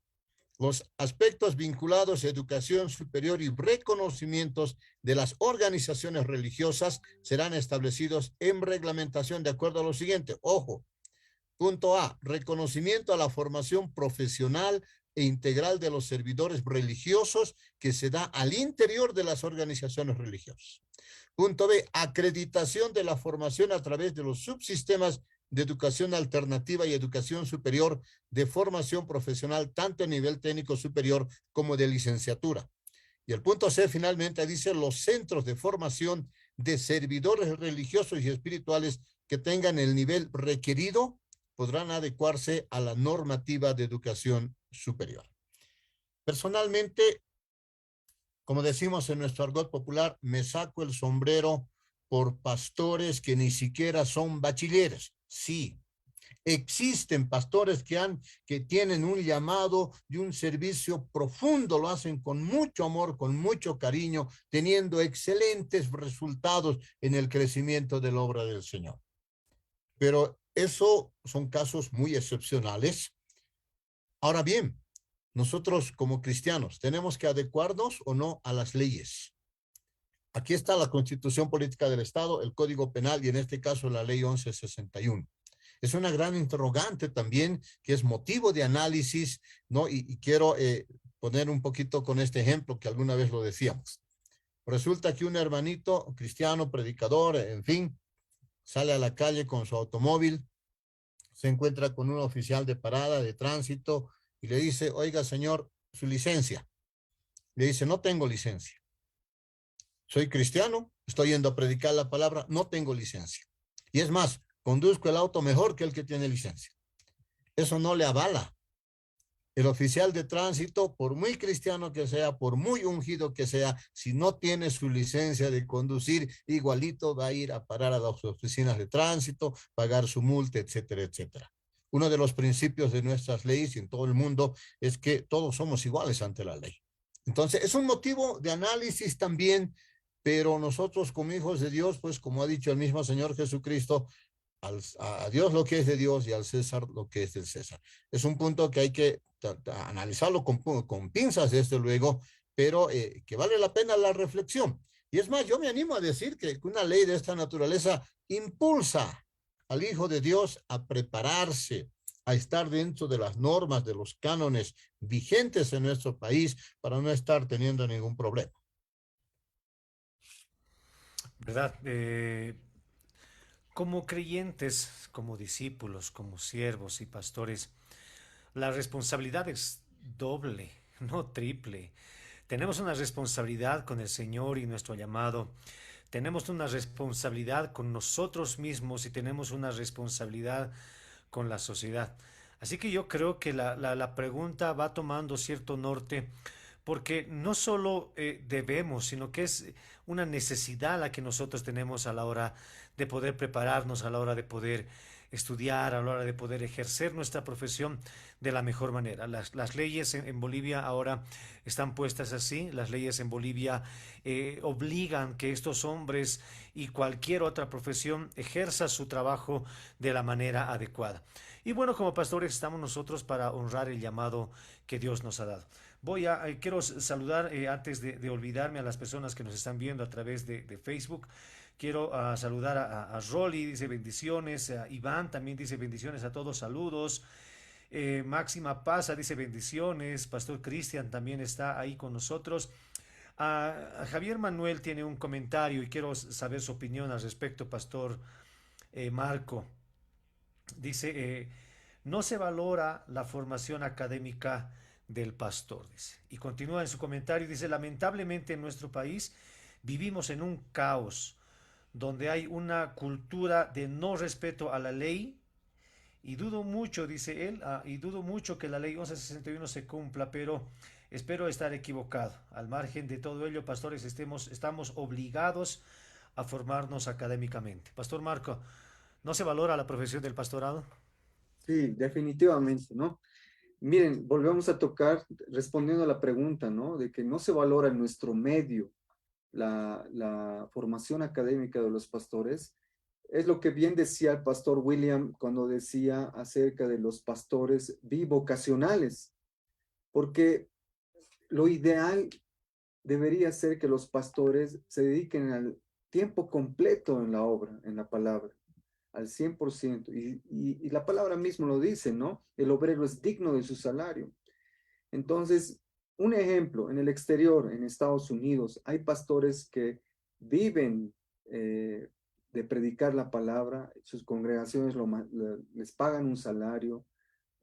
Los aspectos vinculados a educación superior y reconocimientos de las organizaciones religiosas serán establecidos en reglamentación de acuerdo a lo siguiente. Ojo, punto A, reconocimiento a la formación profesional e integral de los servidores religiosos que se da al interior de las organizaciones religiosas. Punto B, acreditación de la formación a través de los subsistemas de educación alternativa y educación superior de formación profesional, tanto a nivel técnico superior como de licenciatura. Y el punto C finalmente dice los centros de formación de servidores religiosos y espirituales que tengan el nivel requerido podrán adecuarse a la normativa de educación superior. Personalmente, como decimos en nuestro argot popular, me saco el sombrero por pastores que ni siquiera son bachilleres. Sí, existen pastores que tienen un llamado y un servicio profundo, lo hacen con mucho amor, con mucho cariño, teniendo excelentes resultados en el crecimiento de la obra del Señor. Pero eso son casos muy excepcionales. Ahora bien, nosotros como cristianos, ¿tenemos que adecuarnos o no a las leyes? Aquí está la Constitución Política del Estado, el Código Penal y en este caso la Ley 1161. Es una gran interrogante también que es motivo de análisis, ¿no? Y quiero poner un poquito con este ejemplo que alguna vez lo decíamos. Resulta que un hermanito cristiano, predicador, en fin, sale a la calle con su automóvil, se encuentra con un oficial de parada de tránsito y le dice, oiga señor, su licencia. Le dice, no tengo licencia. Soy cristiano, estoy yendo a predicar la palabra, no tengo licencia. Y es más, conduzco el auto mejor que el que tiene licencia. Eso no le avala. El oficial de tránsito, por muy cristiano que sea, por muy ungido que sea, si no tiene su licencia de conducir, igualito va a ir a parar a las oficinas de tránsito, pagar su multa, etcétera, etcétera. Uno de los principios de nuestras leyes y en todo el mundo es que todos somos iguales ante la ley. Entonces, es un motivo de análisis también, pero nosotros como hijos de Dios, pues como ha dicho el mismo Señor Jesucristo, a Dios lo que es de Dios y al César lo que es del César. Es un punto que hay que analizarlo con pinzas, desde luego, pero que vale la pena la reflexión. Y es más, yo me animo a decir que una ley de esta naturaleza impulsa al Hijo de Dios a prepararse, a estar dentro de las normas, de los cánones vigentes en nuestro país para no estar teniendo ningún problema. ¿Verdad? Como creyentes, como discípulos, como siervos y pastores, la responsabilidad es doble, no triple. Tenemos una responsabilidad con el Señor y nuestro llamado. Tenemos una responsabilidad con nosotros mismos y tenemos una responsabilidad con la sociedad. Así que yo creo que la pregunta va tomando cierto norte porque no solo debemos, sino que es una necesidad la que nosotros tenemos a la hora de poder prepararnos, a la hora de poder estudiar, a la hora de poder ejercer nuestra profesión de la mejor manera. Las leyes en Bolivia ahora están puestas así, las leyes en Bolivia obligan que estos hombres y cualquier otra profesión ejerza su trabajo de la manera adecuada. Y bueno, como pastores estamos nosotros para honrar el llamado que Dios nos ha dado. Quiero saludar antes de olvidarme a las personas que nos están viendo a través de Facebook. Quiero saludar a Rolly, dice bendiciones, a Iván también dice bendiciones a todos, saludos. Máxima Paza dice bendiciones, Pastor Cristian también está ahí con nosotros. A Javier Manuel tiene un comentario y quiero saber su opinión al respecto, Pastor Marco. Dice, no se valora la formación académica del pastor, dice. Y continúa en su comentario, dice, lamentablemente en nuestro país vivimos en un caos donde hay una cultura de no respeto a la ley y dudo mucho, dice él, y dudo mucho que la ley 1161 se cumpla, pero espero estar equivocado. Al margen de todo ello, pastores, estamos obligados a formarnos académicamente. Pastor Marco, ¿no se valora la profesión del pastorado? Sí, definitivamente, ¿no? Miren, volvemos a tocar, respondiendo a la pregunta, ¿no? De que no se valora en nuestro medio la formación académica de los pastores. Es lo que bien decía el pastor William cuando decía acerca de los pastores bivocacionales, porque lo ideal debería ser que los pastores se dediquen al tiempo completo en la obra, en la palabra, al 100%. Y la palabra mismo lo dice, ¿no? El obrero es digno de su salario. Entonces, un ejemplo, en el exterior, en Estados Unidos, hay pastores que viven de predicar la palabra, sus congregaciones les pagan un salario,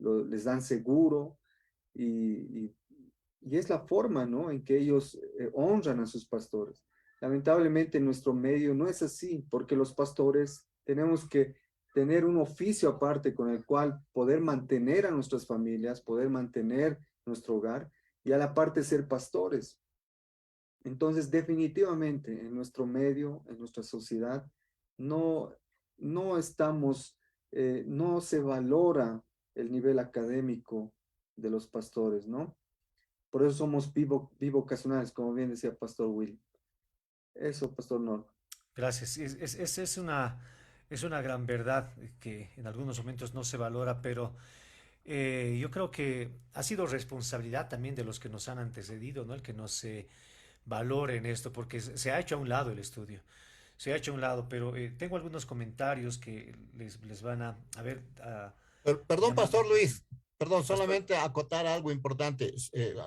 les dan seguro y, y es la forma, ¿no?, en que ellos honran a sus pastores. Lamentablemente en nuestro medio no es así, porque los pastores tenemos que tener un oficio aparte con el cual poder mantener a nuestras familias, poder mantener nuestro hogar y a la parte ser pastores. Entonces, definitivamente en nuestro medio, en nuestra sociedad, no, no estamos, no se valora el nivel académico de los pastores, ¿no? Por eso somos bivocacionales, como bien decía Pastor Will. Eso, Pastor Norma. Gracias. Es una gran verdad que en algunos momentos no se valora, pero yo creo que ha sido responsabilidad también de los que nos han antecedido, ¿no? El que no se valore en esto, porque se ha hecho a un lado el estudio. Se ha hecho a un lado, pero tengo algunos comentarios que les van a ver. Perdón, Llamando. Pastor Luis, perdón, Pastor, solamente acotar algo importante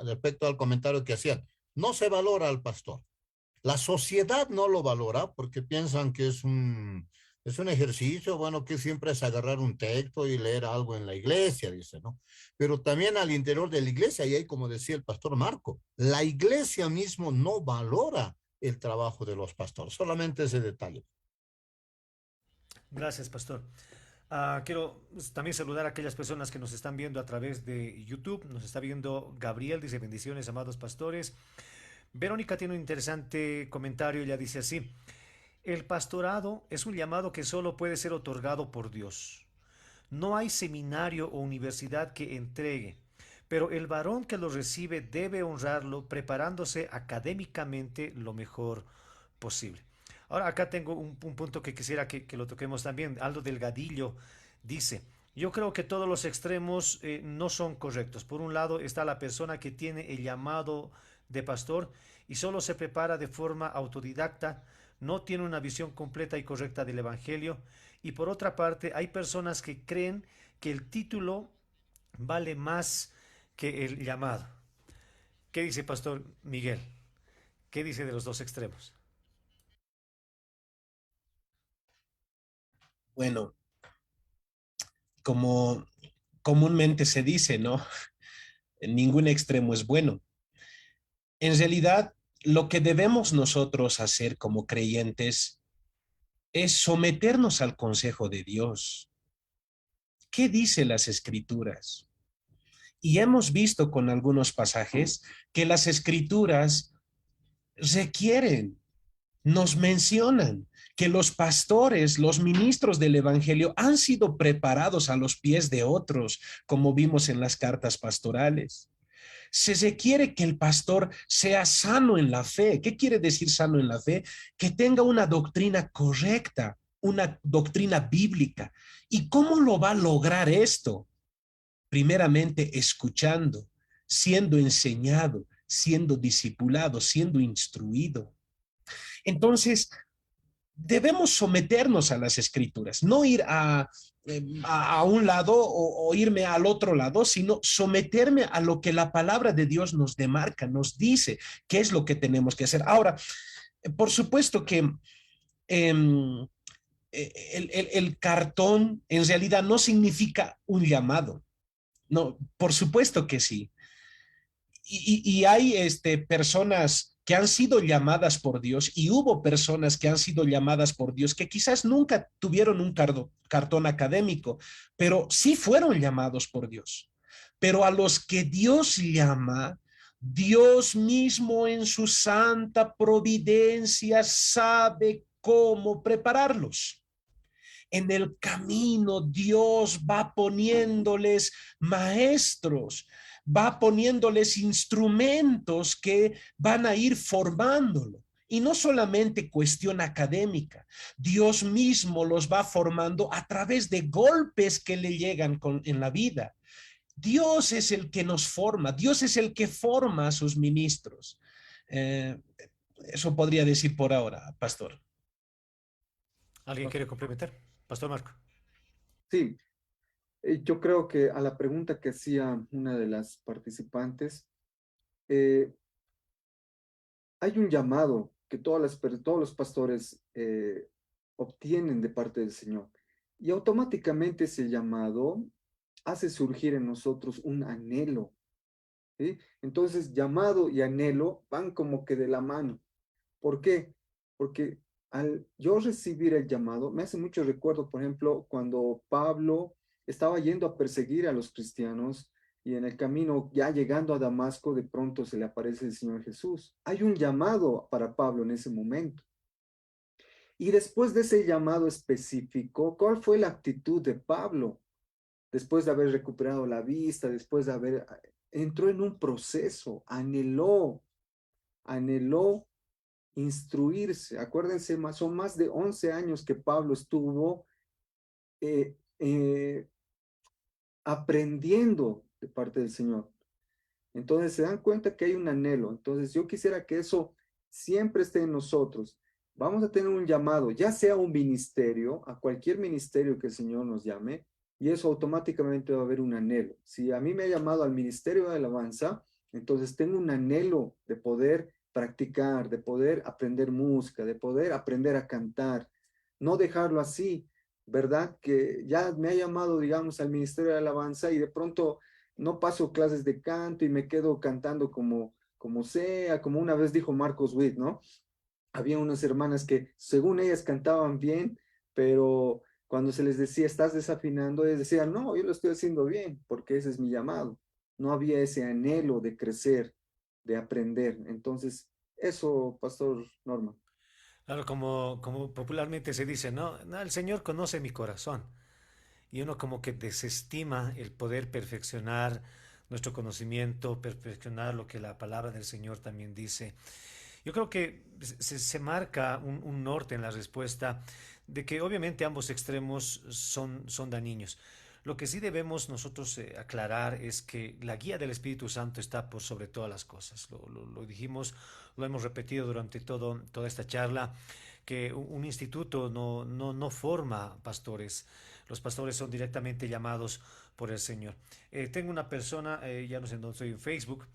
respecto al comentario que hacían. No se valora al pastor. La sociedad no lo valora porque piensan que es un ejercicio, bueno, que siempre es agarrar un texto y leer algo en la iglesia, dice, ¿no? Pero también al interior de la iglesia, y ahí como decía el pastor Marco, la iglesia mismo no valora el trabajo de los pastores, solamente ese detalle. gracias, Pastor. Quiero también saludar a aquellas personas que nos están viendo a través de YouTube. Nos está viendo Gabriel, dice bendiciones, amados pastores. Verónica tiene un interesante comentario, ella dice así, el pastorado es un llamado que solo puede ser otorgado por Dios. No hay seminario o universidad que entregue, pero el varón que lo recibe debe honrarlo preparándose académicamente lo mejor posible. Ahora acá tengo un punto que quisiera que lo toquemos también. Aldo Delgadillo dice, yo creo que todos los extremos no son correctos. Por un lado está la persona que tiene el llamado de pastor y solo se prepara de forma autodidacta, no tiene una visión completa y correcta del Evangelio. Y por otra parte, hay personas que creen que el título vale más que el llamado. ¿Qué dice Pastor Miguel? ¿Qué dice de los dos extremos? Bueno, como comúnmente se dice, ¿no? Ningún extremo es bueno. En realidad, lo que debemos nosotros hacer como creyentes es someternos al consejo de Dios. ¿Qué dice las escrituras? Y hemos visto con algunos pasajes que las escrituras requieren, nos mencionan que los pastores, los ministros del evangelio han sido preparados a los pies de otros, como vimos en las cartas pastorales. Se requiere que el pastor sea sano en la fe. ¿Qué quiere decir sano en la fe? Que tenga una doctrina correcta, una doctrina bíblica. ¿Y cómo lo va a lograr esto? Primeramente, escuchando, siendo enseñado, siendo discipulado, siendo instruido. Entonces, debemos someternos a las escrituras, no ir a un lado o irme al otro lado, sino someterme a lo que la palabra de Dios nos demarca, nos dice qué es lo que tenemos que hacer. Ahora, por supuesto que el cartón en realidad no significa un llamado. No, por supuesto que sí. Y hay personas que han sido llamadas por Dios y hubo personas que han sido llamadas por Dios que quizás nunca tuvieron un cartón académico, pero sí fueron llamados por Dios. Pero a los que Dios llama, Dios mismo en su santa providencia sabe cómo prepararlos. En el camino Dios va poniéndoles maestros, va poniéndoles instrumentos que van a ir formándolo. Y no solamente cuestión académica, Dios mismo los va formando a través de golpes que le llegan en la vida. Dios es el que nos forma, Dios es el que forma a sus ministros. Eh, Eso podría decir por ahora, pastor. ¿Alguien quiere complementar? Pastor Marco. Sí, yo creo que a la pregunta que hacía una de las participantes, eh, hay un llamado que todos los pastores obtienen de parte del Señor. Y automáticamente ese llamado hace surgir en nosotros un anhelo, ¿sí? Entonces, llamado y anhelo van como que de la mano. ¿Por qué? Porque al yo recibir el llamado, me hace mucho recuerdo, por ejemplo, cuando Pablo estaba yendo a perseguir a los cristianos y en el camino, ya llegando a Damasco, de pronto se le aparece el Señor Jesús. Hay un llamado para Pablo en ese momento. Y después de ese llamado específico, ¿cuál fue la actitud de Pablo? Después de haber recuperado la vista, después de haber, entró en un proceso, anheló instruirse. Acuérdense, son más de 11 años que Pablo estuvo eh, eh, aprendiendo de parte del Señor. Entonces se dan cuenta que hay un anhelo. Entonces yo quisiera que eso siempre esté en nosotros. Vamos a tener un llamado, ya sea un ministerio, a cualquier ministerio que el Señor nos llame, y eso automáticamente va a haber un anhelo. Si a mí me ha llamado al ministerio de alabanza, entonces tengo un anhelo de poder practicar, de poder aprender música, de poder aprender a cantar, no dejarlo así, ¿verdad? Que ya me ha llamado, digamos, al ministerio de alabanza y de pronto no paso clases de canto y me quedo cantando como sea, como una vez dijo Marcos Witt, ¿no? Había unas hermanas que según ellas cantaban bien, pero cuando se les decía, estás desafinando, ellas decían, no, yo lo estoy haciendo bien, porque ese es mi llamado. No había ese anhelo de crecer, de aprender. Entonces, eso, Pastor Norman. Claro, como popularmente se dice, ¿no? No, el Señor conoce mi corazón. Y uno como que desestima el poder perfeccionar nuestro conocimiento, perfeccionar lo que la palabra del Señor también dice. Yo creo que se marca un norte en la respuesta de que obviamente ambos extremos son dañinos. Lo que sí debemos nosotros aclarar es que la guía del Espíritu Santo está por sobre todas las cosas. Lo dijimos, lo hemos repetido durante toda esta charla, que un instituto no forma pastores. Los pastores son directamente llamados por el Señor. Tengo una persona, ya no sé en dónde estoy, en Facebook,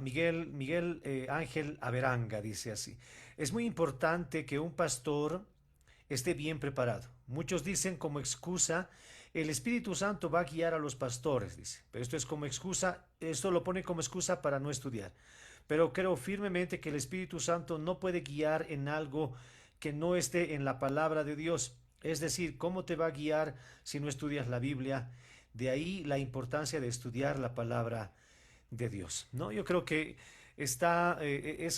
Miguel Ángel Averanga, dice así. Es muy importante que un pastor esté bien preparado. Muchos dicen como excusa, el Espíritu Santo va a guiar a los pastores, dice. Pero esto es como excusa, esto lo pone como excusa para no estudiar. Pero creo firmemente que el Espíritu Santo no puede guiar en algo que no esté en la palabra de Dios. Es decir, ¿cómo te va a guiar si no estudias la Biblia? De ahí la importancia de estudiar la palabra de Dios, ¿no? Yo creo que es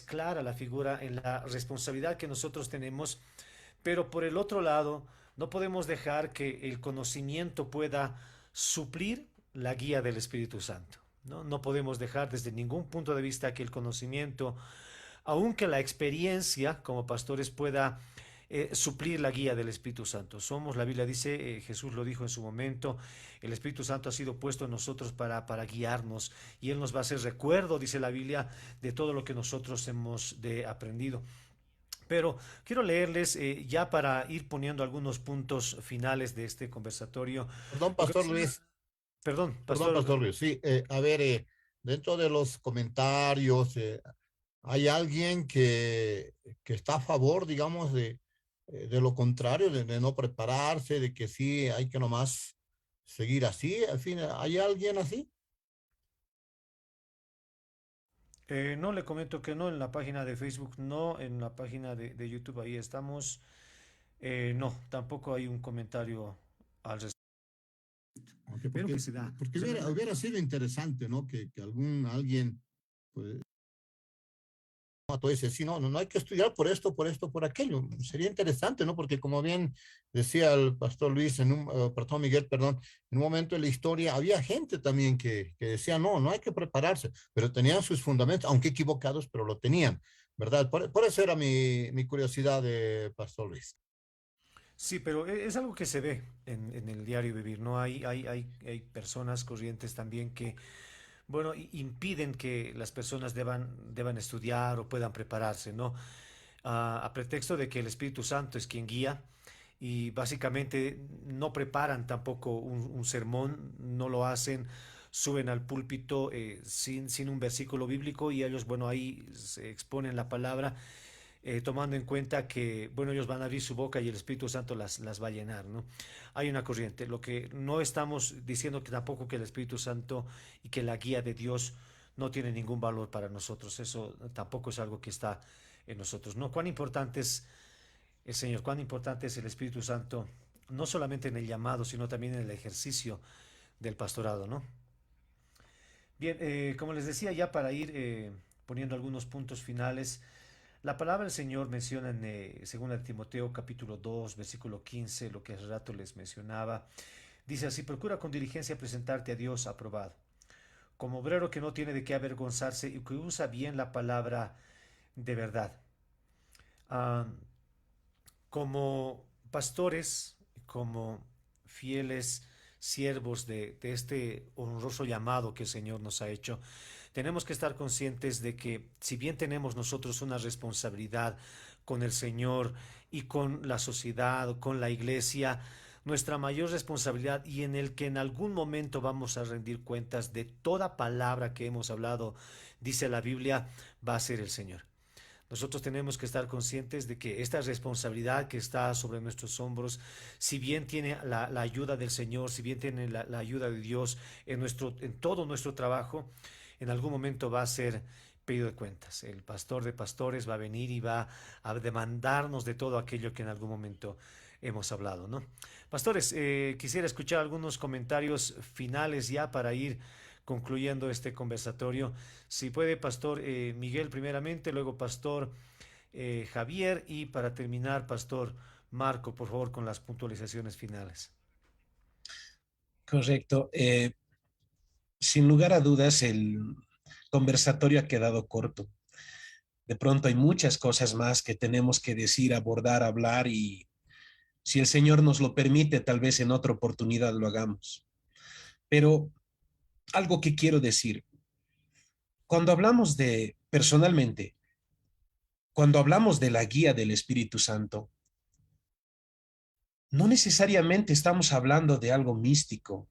clara la figura en la responsabilidad que nosotros tenemos, pero por el otro lado, no podemos dejar que el conocimiento pueda suplir la guía del Espíritu Santo. No podemos dejar desde ningún punto de vista que el conocimiento, aunque la experiencia como pastores pueda suplir la guía del Espíritu Santo. La Biblia dice, Jesús lo dijo en su momento, el Espíritu Santo ha sido puesto en nosotros para guiarnos y Él nos va a hacer recuerdo, dice la Biblia, de todo lo que nosotros hemos aprendido. Pero quiero leerles ya para ir poniendo algunos puntos finales de este conversatorio. Perdón, Pastor Luis. Perdón, Perdón, pastor. Pastor Luis. Sí, a ver, dentro de los comentarios, ¿hay alguien que está a favor, digamos, de lo contrario, de no prepararse, de que sí hay que nomás seguir así? Al fin, ¿hay alguien así? No, le comento que no, en la página de Facebook, no, en la página de YouTube, ahí estamos. No, tampoco hay un comentario al respecto. Aunque Pero porque, que se da. porque O sea, hubiera sido interesante, ¿no? Que alguien, pues, no, tú dices, sí, no hay que estudiar por esto, por esto, por aquello. Sería interesante, ¿no? Porque como bien decía el pastor Luis, perdón, Miguel, perdón, en un momento de la historia había gente también que decía, no hay que prepararse, pero tenían sus fundamentos, aunque equivocados, pero lo tenían, ¿verdad? Por eso era mi curiosidad de pastor Luis. sí, pero es algo que se ve en el diario vivir, ¿no? Hay personas corrientes también que, bueno, impiden que las personas deban estudiar o puedan prepararse, ¿no? A pretexto de que el Espíritu Santo es quien guía y básicamente no preparan tampoco un sermón, no lo hacen, suben al púlpito sin un versículo bíblico y ellos, bueno, ahí se exponen la palabra tomando en cuenta que, bueno, ellos van a abrir su boca y el Espíritu Santo las va a llenar, ¿no? Hay una corriente. Lo que no estamos diciendo que tampoco que el Espíritu Santo y que la guía de Dios no tiene ningún valor para nosotros. Eso tampoco es algo que está en nosotros, ¿no? Cuán importante es el Señor, cuán importante es el Espíritu Santo, no solamente en el llamado, sino también en el ejercicio del pastorado, ¿no? Bien, como les decía, ya para ir poniendo algunos puntos finales, la palabra del Señor menciona en 2 Timoteo capítulo 2, versículo 15, lo que hace rato les mencionaba. Dice así, procura con diligencia presentarte a Dios aprobado, como obrero que no tiene de qué avergonzarse y que usa bien la palabra de verdad. Ah, como pastores, como fieles siervos de este honroso llamado que el Señor nos ha hecho, tenemos que estar conscientes de que si bien tenemos nosotros una responsabilidad con el Señor y con la sociedad, con la iglesia, nuestra mayor responsabilidad y en el que en algún momento vamos a rendir cuentas de toda palabra que hemos hablado, dice la Biblia, va a ser el Señor. Nosotros tenemos que estar conscientes de que esta responsabilidad que está sobre nuestros hombros, si bien tiene la ayuda del Señor, si bien tiene la ayuda de Dios en todo nuestro trabajo, en algún momento va a ser pedido de cuentas. El pastor de pastores va a venir y va a demandarnos de todo aquello que en algún momento hemos hablado, ¿no? Pastores, quisiera escuchar algunos comentarios finales ya para ir concluyendo este conversatorio. Si puede, Pastor Miguel primeramente, luego Pastor Javier y para terminar, Pastor Marco, por favor, con las puntualizaciones finales. Correcto. sin lugar a dudas, el conversatorio ha quedado corto. De pronto hay muchas cosas más que tenemos que decir, abordar, hablar y si el Señor nos lo permite, tal vez en otra oportunidad lo hagamos. Pero algo que quiero decir, cuando hablamos personalmente, cuando hablamos de la guía del Espíritu Santo, no necesariamente estamos hablando de algo místico.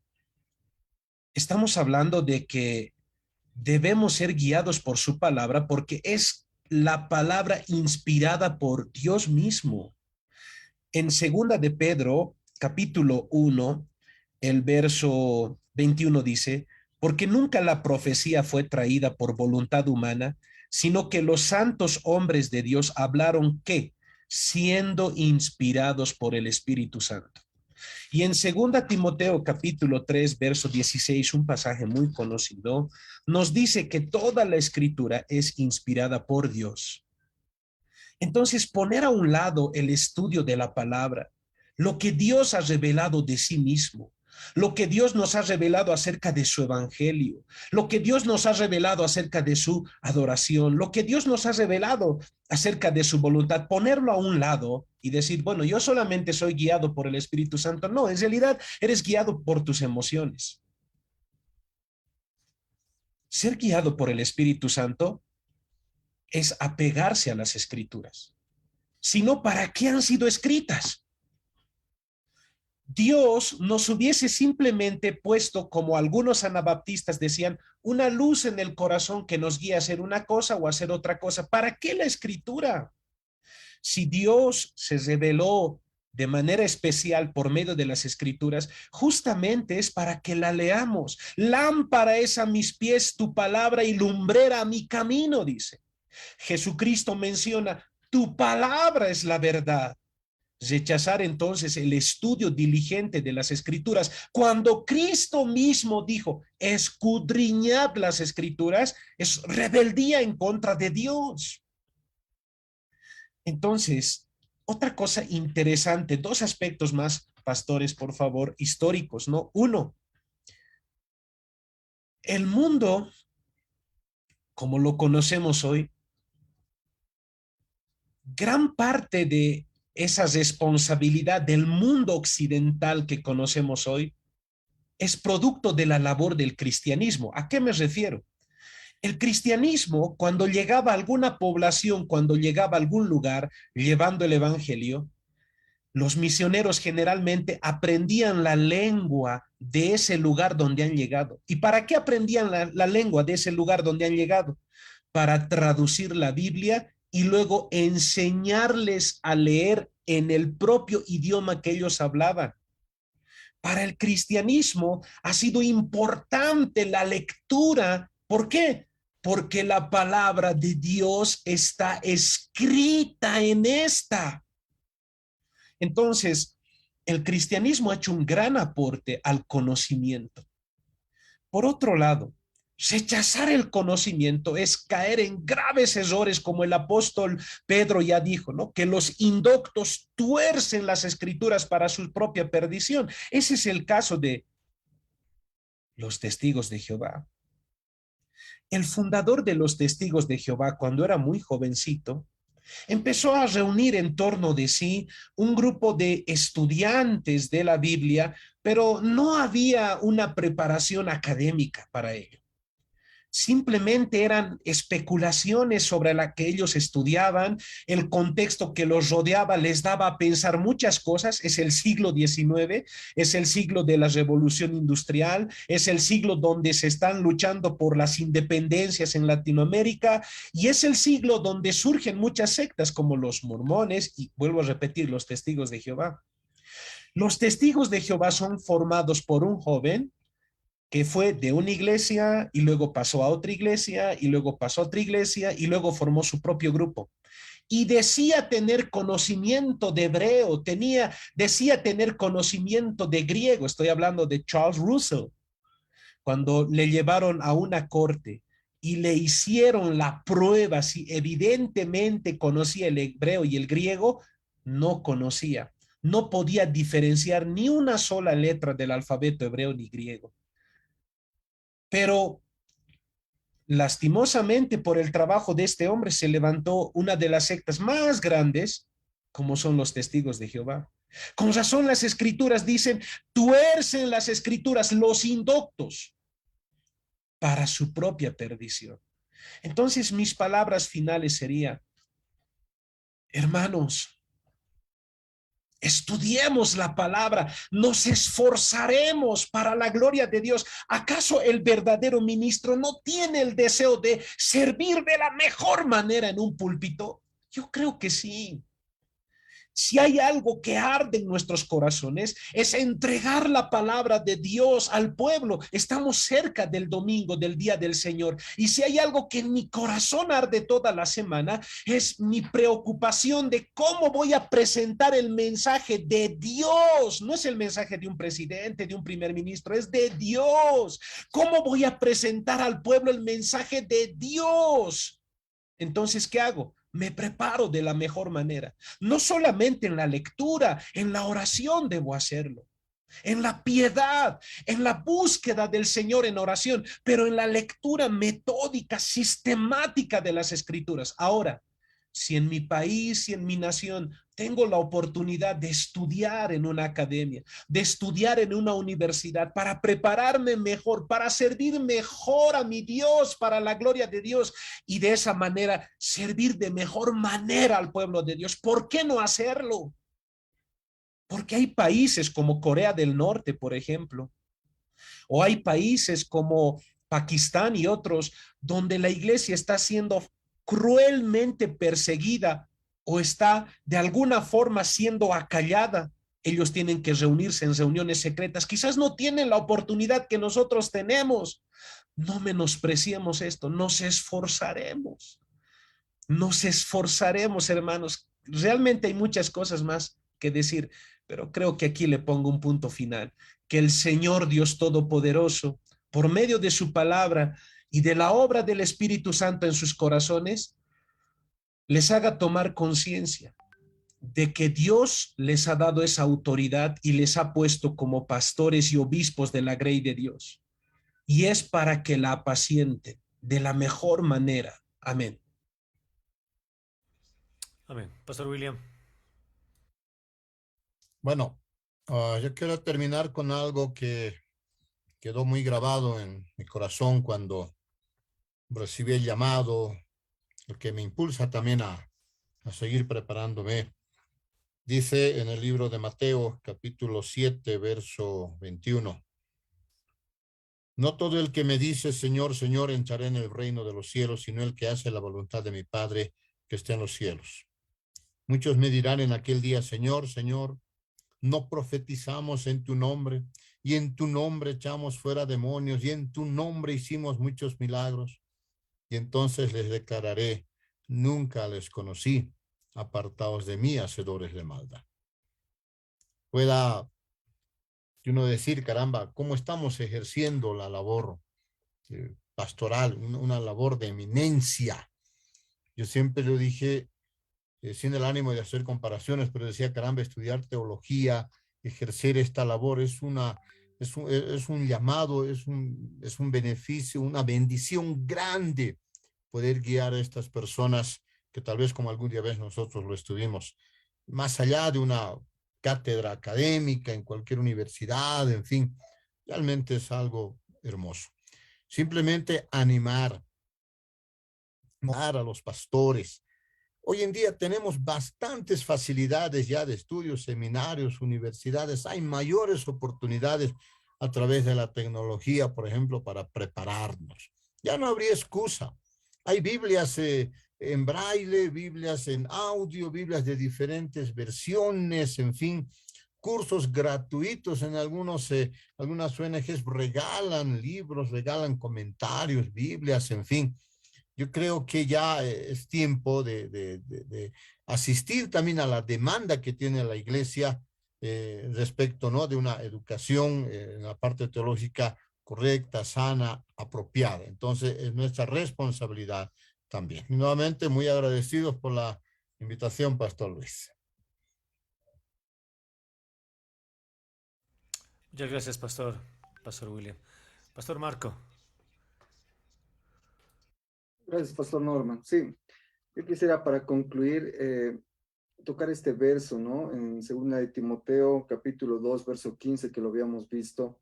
Estamos hablando de que debemos ser guiados por su palabra porque es la palabra inspirada por Dios mismo. En segunda de Pedro, capítulo 1, el verso 21 dice, porque nunca la profecía fue traída por voluntad humana, sino que los santos hombres de Dios hablaron que, siendo inspirados por el Espíritu Santo. Y en segunda Timoteo capítulo 3, verso 16, un pasaje muy conocido, nos dice que toda la escritura es inspirada por Dios. Entonces, poner a un lado el estudio de la palabra, lo que Dios ha revelado de sí mismo, lo que Dios nos ha revelado acerca de su evangelio, lo que Dios nos ha revelado acerca de su adoración, lo que Dios nos ha revelado acerca de su voluntad, ponerlo a un lado y decir, bueno, yo solamente soy guiado por el Espíritu Santo. No, en realidad eres guiado por tus emociones. Ser guiado por el Espíritu Santo es apegarse a las escrituras. Sino, ¿para qué han sido escritas? Dios nos hubiese simplemente puesto, como algunos anabaptistas decían, una luz en el corazón que nos guía a hacer una cosa o a hacer otra cosa. ¿Para qué la escritura? Si Dios se reveló de manera especial por medio de las escrituras, justamente es para que la leamos. Lámpara es a mis pies tu palabra y lumbrera a mi camino, dice. Jesucristo menciona, tu palabra es la verdad. Rechazar entonces el estudio diligente de las escrituras, cuando Cristo mismo dijo, escudriñad las escrituras, es rebeldía en contra de Dios. Entonces, otra cosa interesante, dos aspectos más, pastores, por favor, históricos, ¿no? Uno, el mundo, como lo conocemos hoy, gran parte de esa responsabilidad del mundo occidental que conocemos hoy es producto de la labor del cristianismo. ¿A qué me refiero? El cristianismo, cuando llegaba a alguna población, cuando llegaba a algún lugar llevando el evangelio, los misioneros generalmente aprendían la lengua de ese lugar donde han llegado. ¿Y para qué aprendían la lengua de ese lugar donde han llegado? Para traducir la Biblia y luego enseñarles a leer en el propio idioma que ellos hablaban. Para el cristianismo ha sido importante la lectura. ¿Por qué? Porque la palabra de Dios está escrita en esta. Entonces, el cristianismo ha hecho un gran aporte al conocimiento. Por otro lado, rechazar el conocimiento es caer en graves errores, como el apóstol Pedro ya dijo, ¿no? Que los indoctos tuercen las escrituras para su propia perdición. Ese es el caso de los testigos de Jehová. El fundador de los testigos de Jehová, cuando era muy jovencito, empezó a reunir en torno de sí un grupo de estudiantes de la Biblia, pero no había una preparación académica para ello. Simplemente eran especulaciones sobre la que ellos estudiaban, el contexto que los rodeaba les daba a pensar muchas cosas. Es el siglo XIX, es el siglo de la revolución industrial, es el siglo donde se están luchando por las independencias en Latinoamérica y es el siglo donde surgen muchas sectas como los mormones y, vuelvo a repetir, los testigos de Jehová. Los testigos de Jehová son formados por un joven que fue de una iglesia y luego pasó a otra iglesia y luego pasó a otra iglesia y luego formó su propio grupo. Y decía tener conocimiento de hebreo, decía tener conocimiento de griego. Estoy hablando de Charles Russell. Cuando le llevaron a una corte y le hicieron la prueba si evidentemente conocía el hebreo y el griego, no conocía. No podía diferenciar ni una sola letra del alfabeto hebreo ni griego. Pero lastimosamente por el trabajo de este hombre se levantó una de las sectas más grandes, como son los testigos de Jehová. Con razón las escrituras dicen, tuercen las escrituras los indoctos para su propia perdición. Entonces mis palabras finales serían, hermanos, estudiemos la palabra, nos esforzaremos para la gloria de Dios. ¿Acaso el verdadero ministro no tiene el deseo de servir de la mejor manera en un púlpito? Yo creo que sí. Si hay algo que arde en nuestros corazones, es entregar la palabra de Dios al pueblo. Estamos cerca del domingo, del día del Señor. Y si hay algo que en mi corazón arde toda la semana, es mi preocupación de cómo voy a presentar el mensaje de Dios. No es el mensaje de un presidente, de un primer ministro, es de Dios. ¿Cómo voy a presentar al pueblo el mensaje de Dios? Entonces, ¿qué hago? Me preparo de la mejor manera. No solamente en la lectura, en la oración debo hacerlo. En la piedad, en la búsqueda del Señor en oración, pero en la lectura metódica, sistemática de las escrituras. Ahora, si en mi país, si en mi nación tengo la oportunidad de estudiar en una academia, de estudiar en una universidad para prepararme mejor, para servir mejor a mi Dios, para la gloria de Dios y de esa manera servir de mejor manera al pueblo de Dios, ¿por qué no hacerlo? Porque hay países como Corea del Norte, por ejemplo, o hay países como Pakistán y otros donde la iglesia está siendo cruelmente perseguida o está de alguna forma siendo acallada. Ellos tienen que reunirse en reuniones secretas. Quizás no tienen la oportunidad que nosotros tenemos. No menospreciemos esto, nos esforzaremos, hermanos. Realmente hay muchas cosas más que decir, pero creo que aquí le pongo un punto final. Que el Señor Dios Todopoderoso, por medio de su palabra y de la obra del Espíritu Santo en sus corazones, les haga tomar conciencia de que Dios les ha dado esa autoridad y les ha puesto como pastores y obispos de la grey de Dios. Y es para que la apacienten de la mejor manera. Amén. Amén. Pastor William. Bueno, yo quiero terminar con algo que quedó muy grabado en mi corazón cuando recibí el llamado, el que me impulsa también a seguir preparándome. Dice en el libro de Mateo, capítulo 7, verso 21. No todo el que me dice, Señor, Señor, entrará en el reino de los cielos, sino el que hace la voluntad de mi Padre que está en los cielos. Muchos me dirán en aquel día, Señor, Señor, no profetizamos en tu nombre, y en tu nombre echamos fuera demonios, y en tu nombre hicimos muchos milagros. Y entonces les declararé, nunca les conocí, apartados de mí, hacedores de maldad. Pueda uno decir, caramba, ¿cómo estamos ejerciendo la labor pastoral, una labor de eminencia? Yo siempre lo dije, sin el ánimo de hacer comparaciones, pero decía, caramba, estudiar teología, ejercer esta labor es un llamado, es un beneficio, una bendición grande poder guiar a estas personas que tal vez como algún día ves nosotros lo estuvimos, más allá de una cátedra académica en cualquier universidad, en fin, realmente es algo hermoso. Simplemente animar a los pastores. Hoy en día tenemos bastantes facilidades ya de estudios, seminarios, universidades. Hay mayores oportunidades a través de la tecnología, por ejemplo, para prepararnos. Ya no habría excusa. Hay Biblias en braille, Biblias en audio, Biblias de diferentes versiones, en fin, cursos gratuitos en algunas ONGs regalan libros, regalan comentarios, Biblias, en fin. Yo creo que ya es tiempo de asistir también a la demanda que tiene la iglesia respecto, ¿no?, de una educación en la parte teológica correcta, sana, apropiada. Entonces, es nuestra responsabilidad también. Y nuevamente, muy agradecidos por la invitación, Pastor Luis. Muchas gracias, Pastor William. Pastor Marco. Gracias, Pastor Norman. Sí, yo quisiera para concluir tocar este verso, ¿no? En segunda de Timoteo, capítulo 2, verso 15, que lo habíamos visto,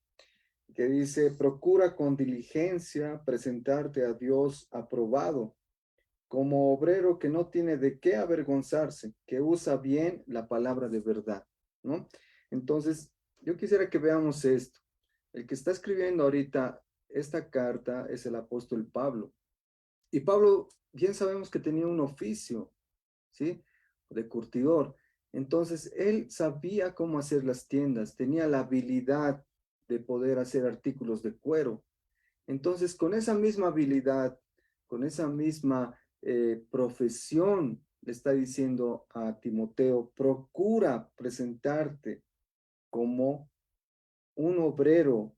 que dice, procura con diligencia presentarte a Dios aprobado, como obrero que no tiene de qué avergonzarse, que usa bien la palabra de verdad, ¿no? Entonces, yo quisiera que veamos esto. El que está escribiendo ahorita esta carta es el apóstol Pablo. Y Pablo, bien sabemos que tenía un oficio, ¿sí? De curtidor. Entonces, él sabía cómo hacer las tiendas, tenía la habilidad de poder hacer artículos de cuero. Entonces, con esa misma habilidad, con esa misma profesión, le está diciendo a Timoteo, procura presentarte como un obrero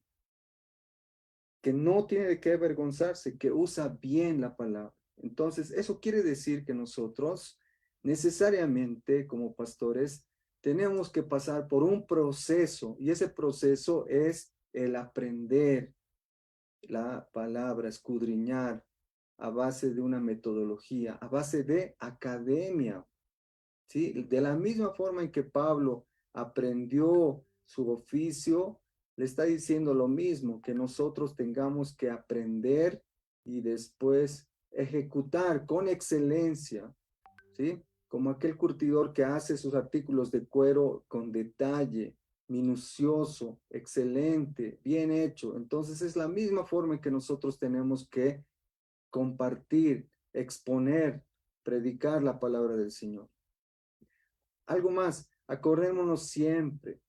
que no tiene de qué avergonzarse, que usa bien la palabra. Entonces, eso quiere decir que nosotros necesariamente como pastores tenemos que pasar por un proceso y ese proceso es el aprender la palabra, escudriñar a base de una metodología, a base de academia, ¿sí? De la misma forma en que Pablo aprendió su oficio, le está diciendo lo mismo, que nosotros tengamos que aprender y después ejecutar con excelencia, ¿sí? Como aquel curtidor que hace sus artículos de cuero con detalle, minucioso, excelente, bien hecho. Entonces es la misma forma en que nosotros tenemos que compartir, exponer, predicar la palabra del Señor. Algo más, acordémonos siempre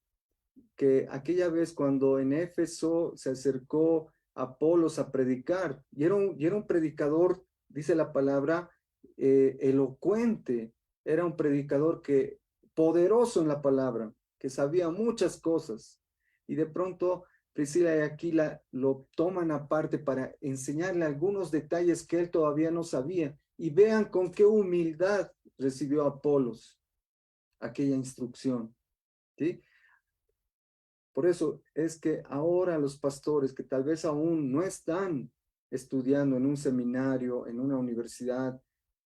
que aquella vez cuando en Éfeso se acercó Apolos a predicar, y era un predicador, dice la palabra, elocuente, era un predicador que poderoso en la palabra, que sabía muchas cosas, y de pronto Priscila y Aquila lo toman aparte para enseñarle algunos detalles que él todavía no sabía, y vean con qué humildad recibió Apolos aquella instrucción, ¿sí? Por eso es que ahora los pastores que tal vez aún no están estudiando en un seminario, en una universidad,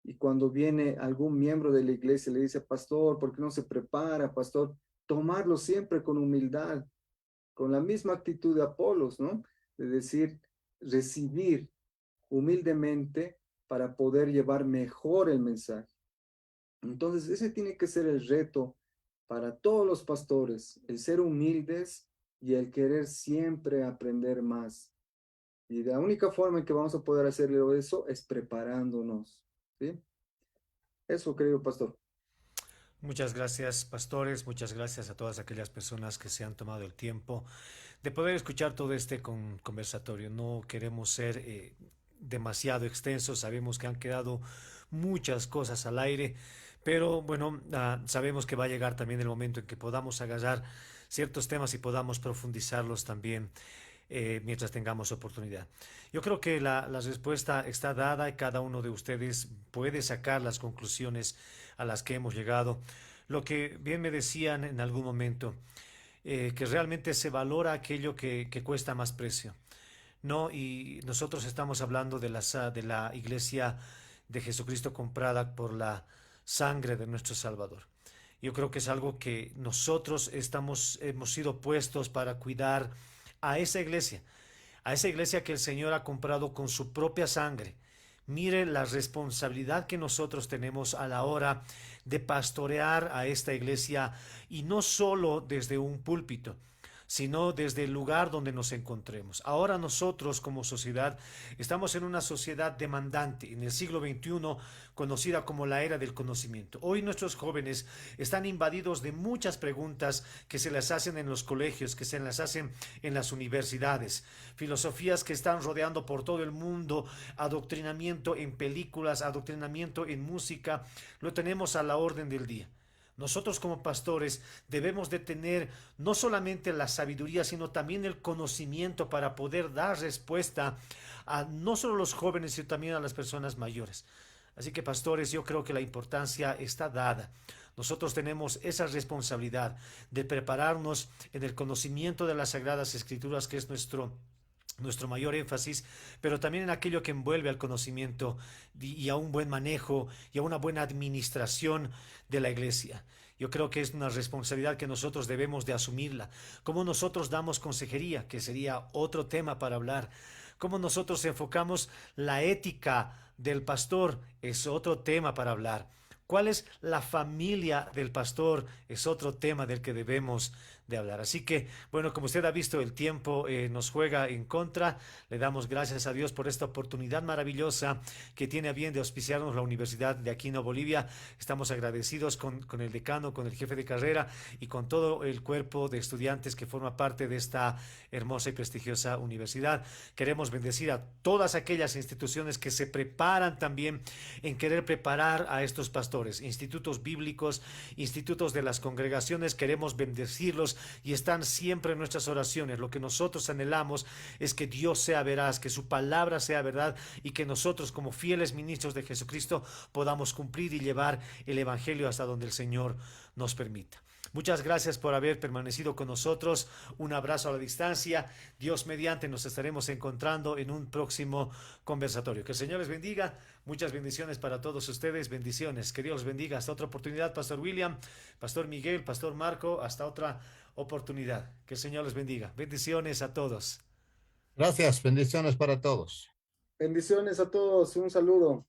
y cuando viene algún miembro de la iglesia le dice, pastor, ¿por qué no se prepara, pastor? Tomarlo siempre con humildad, con la misma actitud de Apolos, ¿no? De decir, recibir humildemente para poder llevar mejor el mensaje. Entonces, ese tiene que ser el reto para todos los pastores, el ser humildes y el querer siempre aprender más. Y la única forma en que vamos a poder hacerlo eso es preparándonos, ¿sí? Eso, querido pastor. Muchas gracias, pastores. Muchas gracias a todas aquellas personas que se han tomado el tiempo de poder escuchar todo este conversatorio. No queremos ser demasiado extensos. Sabemos que han quedado muchas cosas al aire, pero bueno, sabemos que va a llegar también el momento en que podamos agarrar ciertos temas y podamos profundizarlos también mientras tengamos oportunidad. Yo creo que la respuesta está dada y cada uno de ustedes puede sacar las conclusiones a las que hemos llegado. Lo que bien me decían en algún momento, que realmente se valora aquello que cuesta más precio. No, y nosotros estamos hablando de la iglesia de Jesucristo comprada por la sangre de nuestro Salvador. Yo creo que es algo que nosotros hemos sido puestos para cuidar a esa iglesia que el Señor ha comprado con su propia sangre. Mire la responsabilidad que nosotros tenemos a la hora de pastorear a esta iglesia y no solo desde un púlpito, sino desde el lugar donde nos encontremos. Ahora nosotros como sociedad estamos en una sociedad demandante en el siglo XXI, conocida como la era del conocimiento. Hoy nuestros jóvenes están invadidos de muchas preguntas que se las hacen en los colegios, que se las hacen en las universidades, filosofías que están rodeando por todo el mundo, adoctrinamiento en películas, adoctrinamiento en música, lo tenemos a la orden del día. Nosotros como pastores debemos de tener no solamente la sabiduría, sino también el conocimiento para poder dar respuesta a no solo los jóvenes, sino también a las personas mayores. Así que pastores, yo creo que la importancia está dada. Nosotros tenemos esa responsabilidad de prepararnos en el conocimiento de las Sagradas Escrituras, que es nuestro mayor énfasis, pero también en aquello que envuelve al conocimiento y a un buen manejo y a una buena administración de la iglesia. Yo creo que es una responsabilidad que nosotros debemos de asumirla. Cómo nosotros damos consejería, que sería otro tema para hablar. Cómo nosotros enfocamos la ética del pastor, es otro tema para hablar. ¿Cuál es la familia del pastor? Es otro tema del que debemos de hablar. Así que, bueno, como usted ha visto, el tiempo nos juega en contra. Le damos gracias a Dios por esta oportunidad maravillosa que tiene a bien de auspiciarnos la Universidad de Aquino, Bolivia. Estamos agradecidos con el decano, con el jefe de carrera y con todo el cuerpo de estudiantes que forma parte de esta hermosa y prestigiosa universidad. Queremos bendecir a todas aquellas instituciones que se preparan también en querer preparar a estos pastores, institutos bíblicos, institutos de las congregaciones. Queremos bendecirlos y están siempre en nuestras oraciones. Lo que nosotros anhelamos es que Dios sea veraz, que su palabra sea verdad y que nosotros como fieles ministros de Jesucristo podamos cumplir y llevar el evangelio hasta donde el Señor nos permita. Muchas gracias por haber permanecido con nosotros. Un abrazo a la distancia. Dios mediante nos estaremos encontrando en un próximo conversatorio. Que el Señor les bendiga. Muchas bendiciones para todos ustedes. Bendiciones. Que Dios los bendiga. Hasta otra oportunidad, Pastor William, Pastor Miguel, Pastor Marco. Hasta otra oportunidad. Que el Señor les bendiga. Bendiciones a todos. Gracias, bendiciones para todos. Bendiciones a todos, un saludo.